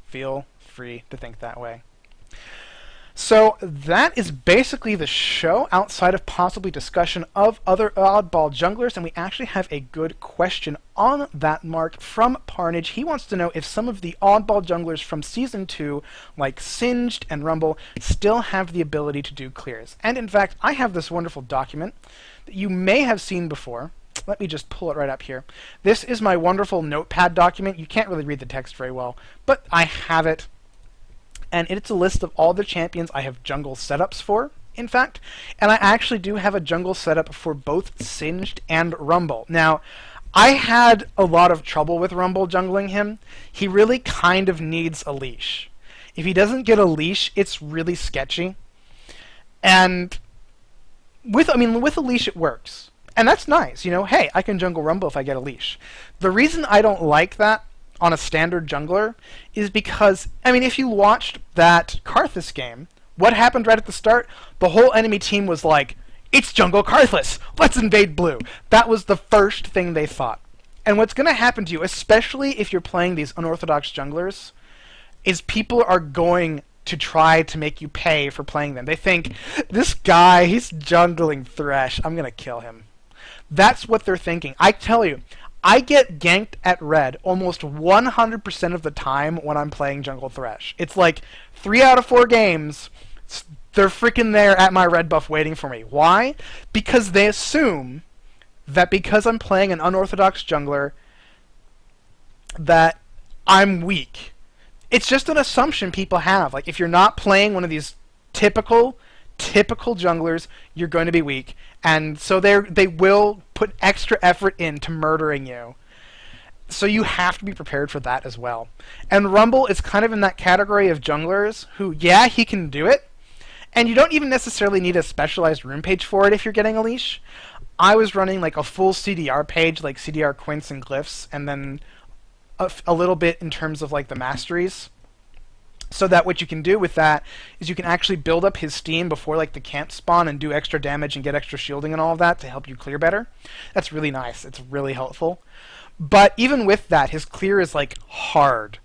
Feel free to think that way. So that is basically the show outside of possibly discussion of other oddball junglers, and we actually have a good question on that mark from Parnage. He wants to know if some of the oddball junglers from Season 2, like Singed and Rumble, still have the ability to do clears. And in fact, I have this wonderful document that you may have seen before. Let me just pull it right up here. This is my wonderful notepad document. You can't really read the text very well, but I have it. And it's a list of all the champions I have jungle setups for, in fact. And I actually do have a jungle setup for both Singed and Rumble. Now, I had a lot of trouble with Rumble jungling him. He really kind of needs a leash. If he doesn't get a leash, it's really sketchy. And with a leash it works. And that's nice, you know, hey, I can jungle Rumble if I get a leash. The reason I don't like that on a standard jungler is because, I mean, if you watched that Karthus game, what happened right at the start? The whole enemy team was like, it's jungle Karthus, let's invade blue. That was the first thing they thought. And what's going to happen to you, especially if you're playing these unorthodox junglers, is people are going to try to make you pay for playing them. They think, this guy, he's jungling Thresh, I'm going to kill him. That's what they're thinking. I tell you, I get ganked at red almost 100% of the time when I'm playing jungle Thresh. It's like 3 out of 4 games, they're freaking there at my red buff waiting for me. Why? Because they assume that because I'm playing an unorthodox jungler, that I'm weak. It's just an assumption people have. Like, if you're not playing one of these typical junglers, you're going to be weak. And so they will put extra effort into murdering you. So you have to be prepared for that as well. And Rumble is kind of in that category of junglers who, yeah, he can do it. And you don't even necessarily need a specialized rune page for it if you're getting a leash. I was running like a full CDR page, like CDR quints and glyphs, and then a little bit in terms of like the masteries. So that what you can do with that is you can actually build up his steam before like the camp spawn and do extra damage and get extra shielding and all of that to help you clear better. That's really nice. It's really helpful. But even with that, his clear is like hard.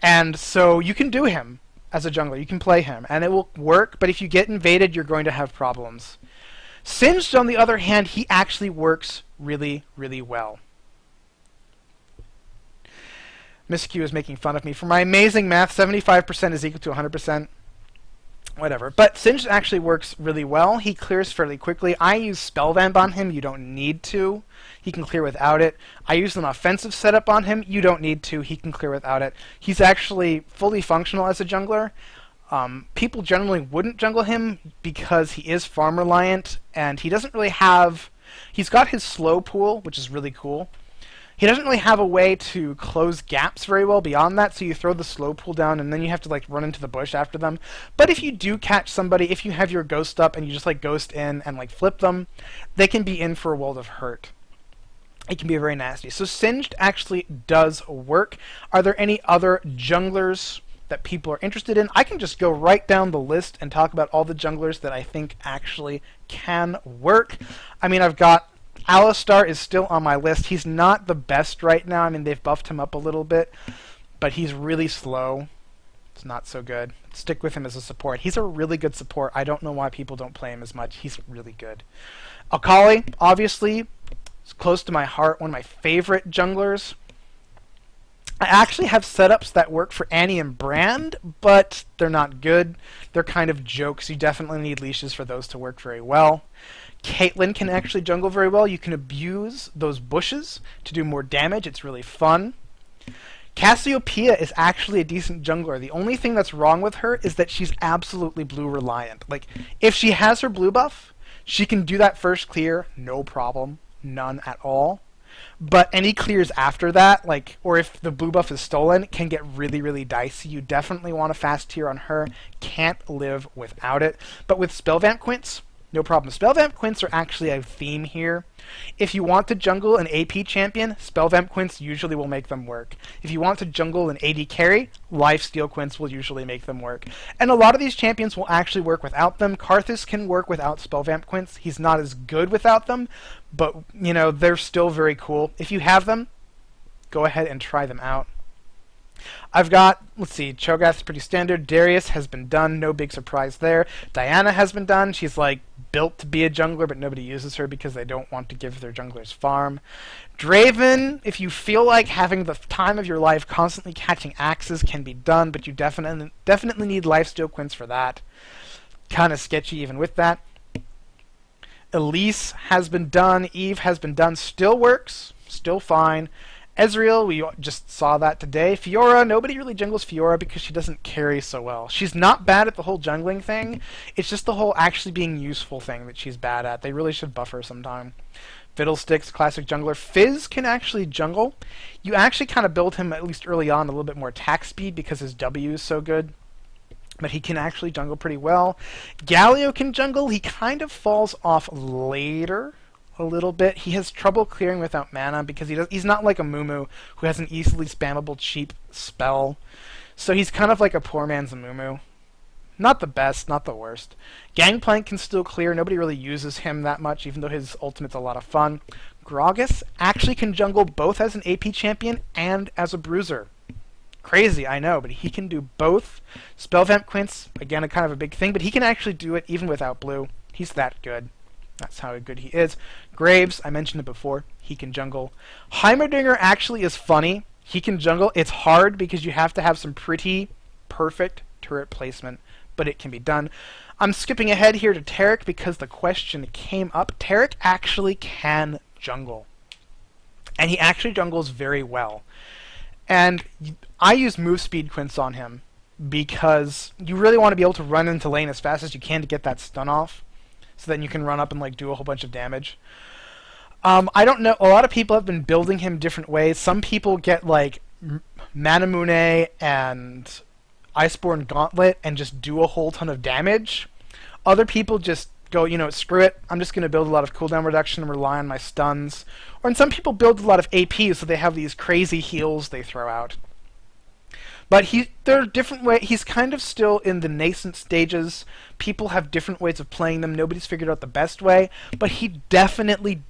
And so you can do him as a jungler. You can play him and it will work, but if you get invaded, you're going to have problems. Singed, on the other hand, he actually works really, really well. Miss Q is making fun of me for my amazing math. 75% is equal to 100%. Whatever. But Singed actually works really well. He clears fairly quickly. I use Spell Vamp on him. You don't need to. He can clear without it. I use an offensive setup on him. You don't need to. He can clear without it. He's actually fully functional as a jungler. People generally wouldn't jungle him because he is farm reliant, and he doesn't really have... He's got his slow pool, which is really cool. He doesn't really have a way to close gaps very well beyond that, so you throw the slow pool down and then you have to like run into the bush after them. But if you do catch somebody, if you have your ghost up and you just like ghost in and like flip them, they can be in for a world of hurt. It can be very nasty. So Singed actually does work. Are there any other junglers that people are interested in? I can just go right down the list and talk about all the junglers that I think actually can work. I mean, I've got Alistar is still on my list. He's not the best right now. I mean, they've buffed him up a little bit, but he's really slow. It's not so good. Stick with him as a support. He's a really good support. I don't know why people don't play him as much. He's really good. Akali, obviously, is close to my heart. One of my favorite junglers. I actually have setups that work for Annie and Brand, but they're not good. They're kind of jokes. You definitely need leashes for those to work very well. Caitlyn can actually jungle very well. You can abuse those bushes to do more damage. It's really fun. Cassiopeia is actually a decent jungler. The only thing that's wrong with her is that she's absolutely blue reliant. Like, if she has her blue buff, she can do that first clear, no problem. None at all. But any clears after that, like, or if the blue buff is stolen, can get really, really dicey. You definitely want a fast tier on her. Can't live without it. But with Spell Vamp Quints, no problem. Spell Vamp Quints are actually a theme here. If you want to jungle an AP champion, Spell Vamp Quints usually will make them work. If you want to jungle an AD carry, Lifesteal Quints will usually make them work. And a lot of these champions will actually work without them. Karthus can work without Spell Vamp Quints. He's not as good without them, but, you know, they're still very cool. If you have them, go ahead and try them out. I've got, let's see, Cho'Gath's pretty standard. Darius has been done, no big surprise there. Diana has been done. She's like built to be a jungler, but nobody uses her because they don't want to give their junglers farm. Draven, if you feel like having the time of your life constantly catching axes, can be done, but you definitely need lifesteal quints for that. Kind of sketchy even with that. Elise has been done. Eve has been done. Still works. Still fine. Ezreal, we just saw that today. Fiora, nobody really jungles Fiora because she doesn't carry so well. She's not bad at the whole jungling thing. It's just the whole actually being useful thing that she's bad at. They really should buff her sometime. Fiddlesticks, classic jungler. Fizz can actually jungle. You actually kind of build him, at least early on, a little bit more attack speed because his W is so good. But he can actually jungle pretty well. Galio can jungle. He kind of falls off later. a little bit. He has trouble clearing without mana because he's not like a Mumu who has an easily spammable cheap spell. So he's kind of like a poor man's Mumu. Not the best, not the worst. Gangplank can still clear. Nobody really uses him that much, even though his ultimate's a lot of fun. Gragas actually can jungle both as an AP champion and as a bruiser. Crazy, I know, but he can do both. Spellvamp Quince, again, a kind of a big thing, but he can actually do it even without blue. He's that good. That's how good he is. Graves, I mentioned it before, he can jungle. Heimerdinger actually is funny. He can jungle. It's hard because you have to have some pretty perfect turret placement, but it can be done. I'm skipping ahead here to Taric because the question came up. Taric actually can jungle, and he actually jungles very well. And I use move speed Quince on him because you really want to be able to run into lane as fast as you can to get that stun off, so then you can run up and like do a whole bunch of damage. I don't know. A lot of people have been building him different ways. Some people get like Manamune and Iceborne Gauntlet and just do a whole ton of damage. Other people just go, screw it. I'm just going to build a lot of cooldown reduction and rely on my stuns. Or and some people build a lot of AP, so they have these crazy heals they throw out. But there are different ways. He's kind of still in the nascent stages. People have different ways of playing them. Nobody's figured out the best way. But he definitely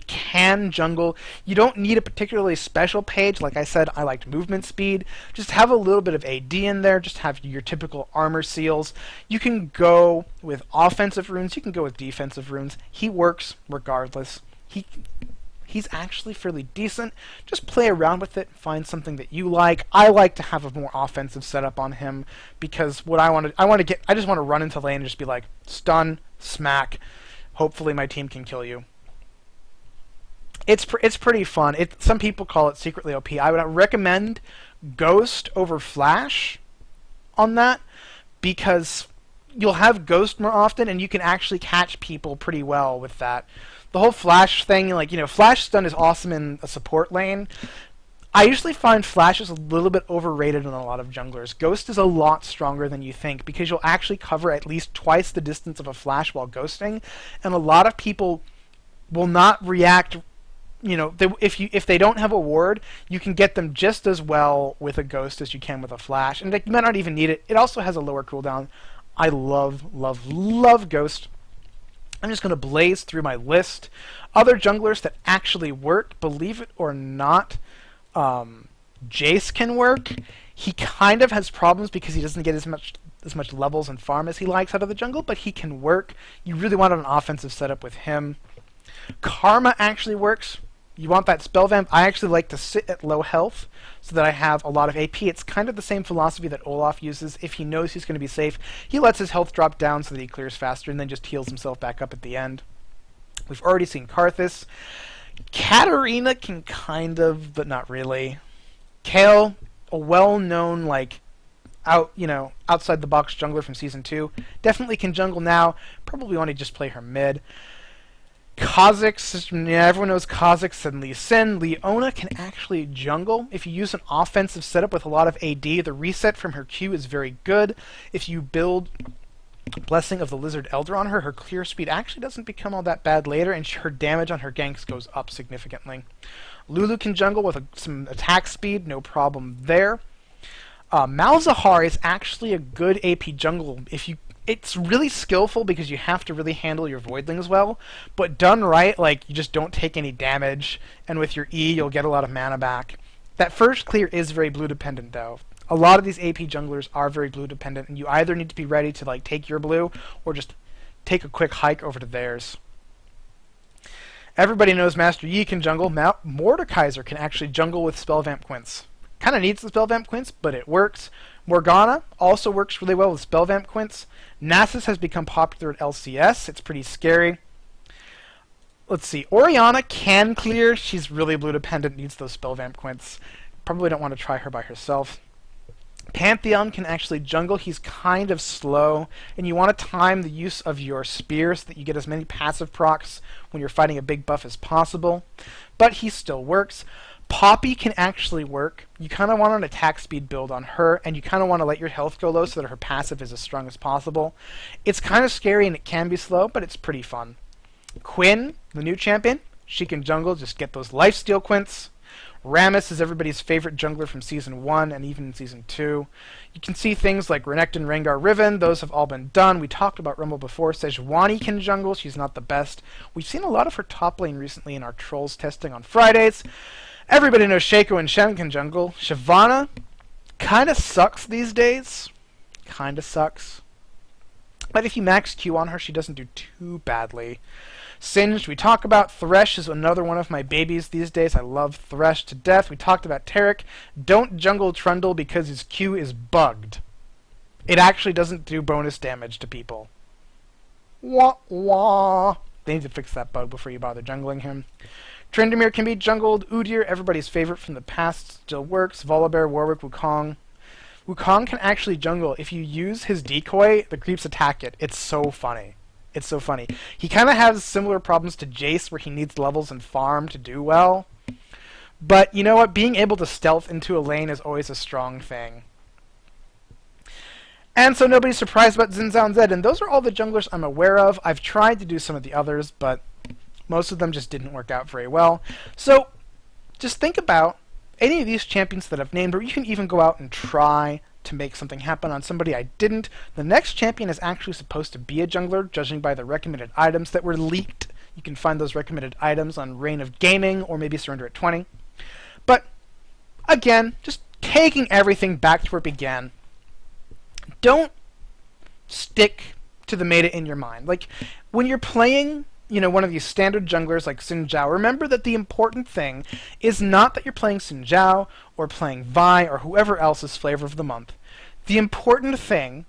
can jungle. You don't need a particularly special page. Like I said, I liked movement speed. Just have a little bit of AD in there. Just have your typical armor seals. You can go with offensive runes. You can go with defensive runes. He works regardless. He's actually fairly decent. Just play around with it, find something that you like. I like to have a more offensive setup on him because what I just want to run into lane and just be like stun, smack. Hopefully my team can kill you. It's pretty fun. Some people call it secretly OP. I would recommend Ghost over Flash on that because you'll have Ghost more often and you can actually catch people pretty well with that. The whole Flash thing, Flash stun is awesome in a support lane. I usually find Flash is a little bit overrated in a lot of junglers. Ghost is a lot stronger than you think because you'll actually cover at least twice the distance of a Flash while ghosting, and a lot of people will not react. If they don't have a ward, you can get them just as well with a Ghost as you can with a Flash, and you might not even need it. It also has a lower cooldown. I love Ghost. I'm just going to blaze through my list. Other junglers that actually work, believe it or not, Jace can work. He kind of has problems because he doesn't get as much levels and farm as he likes out of the jungle, but he can work. You really want an offensive setup with him. Karma actually works. You want that spell vamp. I actually like to sit at low health so that I have a lot of AP. It's kind of the same philosophy that Olaf uses. If he knows he's going to be safe, he lets his health drop down so that he clears faster and then just heals himself back up at the end. We've already seen Karthus. Katarina can kind of, but not really. Kayle, a well-known, outside the box jungler from Season 2, definitely can jungle now. Probably want to just play her mid. Kha'Zix, everyone knows Kha'Zix and Lee Sin. Leona can actually jungle. If you use an offensive setup with a lot of AD, the reset from her Q is very good. If you build Blessing of the Lizard Elder on her, her clear speed actually doesn't become all that bad later, and her damage on her ganks goes up significantly. Lulu can jungle with some attack speed, no problem there. Malzahar is actually a good AP jungle. It's really skillful because you have to really handle your Voidlings well, but done right, you just don't take any damage, and with your E, you'll get a lot of mana back. That first clear is very blue dependent, though. A lot of these AP junglers are very blue dependent, and you either need to be ready to take your blue, or just take a quick hike over to theirs. Everybody knows Master Yi can jungle. Mordekaiser can actually jungle with Spellvamp Quince. Kind of needs the Spellvamp Quince, but it works. Morgana also works really well with Spellvamp Quince. Nasus has become popular at LCS. It's pretty scary. Let's see. Orianna can clear. She's really blue dependent, needs those Spellvamp Quince. Probably don't want to try her by herself. Pantheon can actually jungle. He's kind of slow, and you want to time the use of your spear so that you get as many passive procs when you're fighting a big buff as possible. But he still works. Poppy can actually work. You kind of want an attack speed build on her, and you kind of want to let your health go low so that her passive is as strong as possible. It's kind of scary and it can be slow, but it's pretty fun. Quinn, the new champion, she can jungle, just get those lifesteal quints. Rammus is everybody's favorite jungler from Season 1 and even Season 2. You can see things like Renekton, Rengar, Riven. Those have all been done. We talked about Rumble before. Sejuani can jungle. She's not the best. We've seen a lot of her top lane recently in our Trolls testing on Fridays. Everybody knows Shaco and Shen can jungle. Shyvana kind of sucks these days. Kind of sucks. But if you max Q on her, she doesn't do too badly. Singed, we talk about. Thresh is another one of my babies these days. I love Thresh to death. We talked about Taric. Don't jungle Trundle because his Q is bugged. It actually doesn't do bonus damage to people. Wah wah. They need to fix that bug before you bother jungling him. Tryndamere can be jungled. Udyr, everybody's favorite from the past, still works. Volibear, Warwick, Wukong. Wukong can actually jungle. If you use his decoy, the creeps attack it. It's so funny. It's so funny. He kind of has similar problems to Jace, where he needs levels and farm to do well. But you know what? Being able to stealth into a lane is always a strong thing. And so nobody's surprised about Xin Zhao Zed, and those are all the junglers I'm aware of. I've tried to do some of the others, but most of them just didn't work out very well. So just think about any of these champions that I've named, or you can even go out and try to make something happen on somebody I didn't. The next champion is actually supposed to be a jungler, judging by the recommended items that were leaked. You can find those recommended items on Reign of Gaming, or maybe Surrender at 20. But, again, just taking everything back to where it began. Don't stick to the meta in your mind. Like, when you're playing, you know, one of these standard junglers like Xin Zhao, remember that the important thing is not that you're playing Xin Zhao or playing Vi or whoever else's flavor of the month. The important thing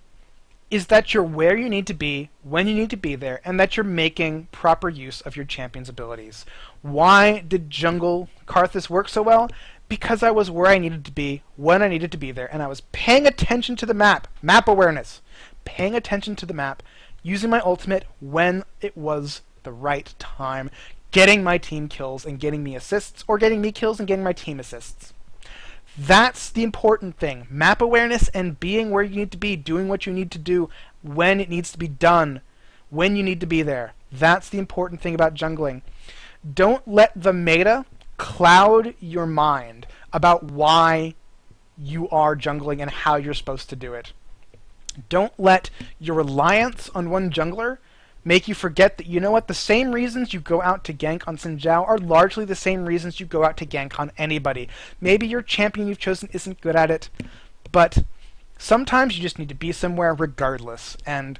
is that you're where you need to be, when you need to be there, and that you're making proper use of your champion's abilities. Why did Jungle Karthus work so well? Because I was where I needed to be, when I needed to be there, and I was paying attention to the map. Map awareness. Paying attention to the map, using my ultimate when it was the right time, getting my team kills and getting me assists, or getting me kills and getting my team assists. That's the important thing. Map awareness and being where you need to be, doing what you need to do, when it needs to be done, when you need to be there. That's the important thing about jungling. Don't let the meta cloud your mind about why you are jungling and how you're supposed to do it. Don't let your reliance on one jungler make you forget that, you know what, the same reasons you go out to gank on Xin Zhao are largely the same reasons you go out to gank on anybody. Maybe your champion you've chosen isn't good at it, but sometimes you just need to be somewhere regardless, and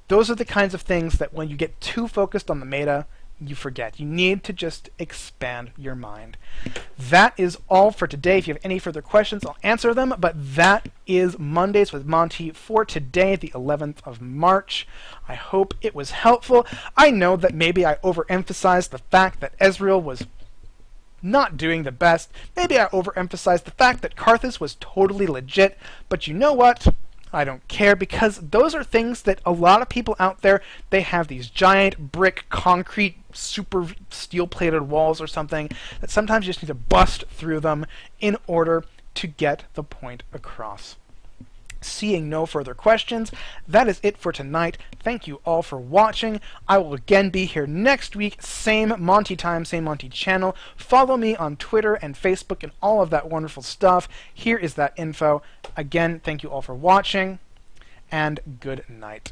those are the kinds of things that when you get too focused on the meta, you forget. You need to just expand your mind. That is all for today. If you have any further questions, I'll answer them, but that is Mondays with Monte for today, the 11th of March. I hope it was helpful. I know that maybe I overemphasized the fact that Ezreal was not doing the best. Maybe I overemphasized the fact that Karthus was totally legit, but you know what? I don't care, because those are things that a lot of people out there, they have these giant brick, concrete, super steel-plated walls or something that sometimes you just need to bust through them in order to get the point across. Seeing no further questions, that is it for tonight. Thank you all for watching. I will again be here next week, same Monty time, same Monty channel. Follow me on Twitter and Facebook and all of that wonderful stuff. Here is that info. Again, thank you all for watching, and good night.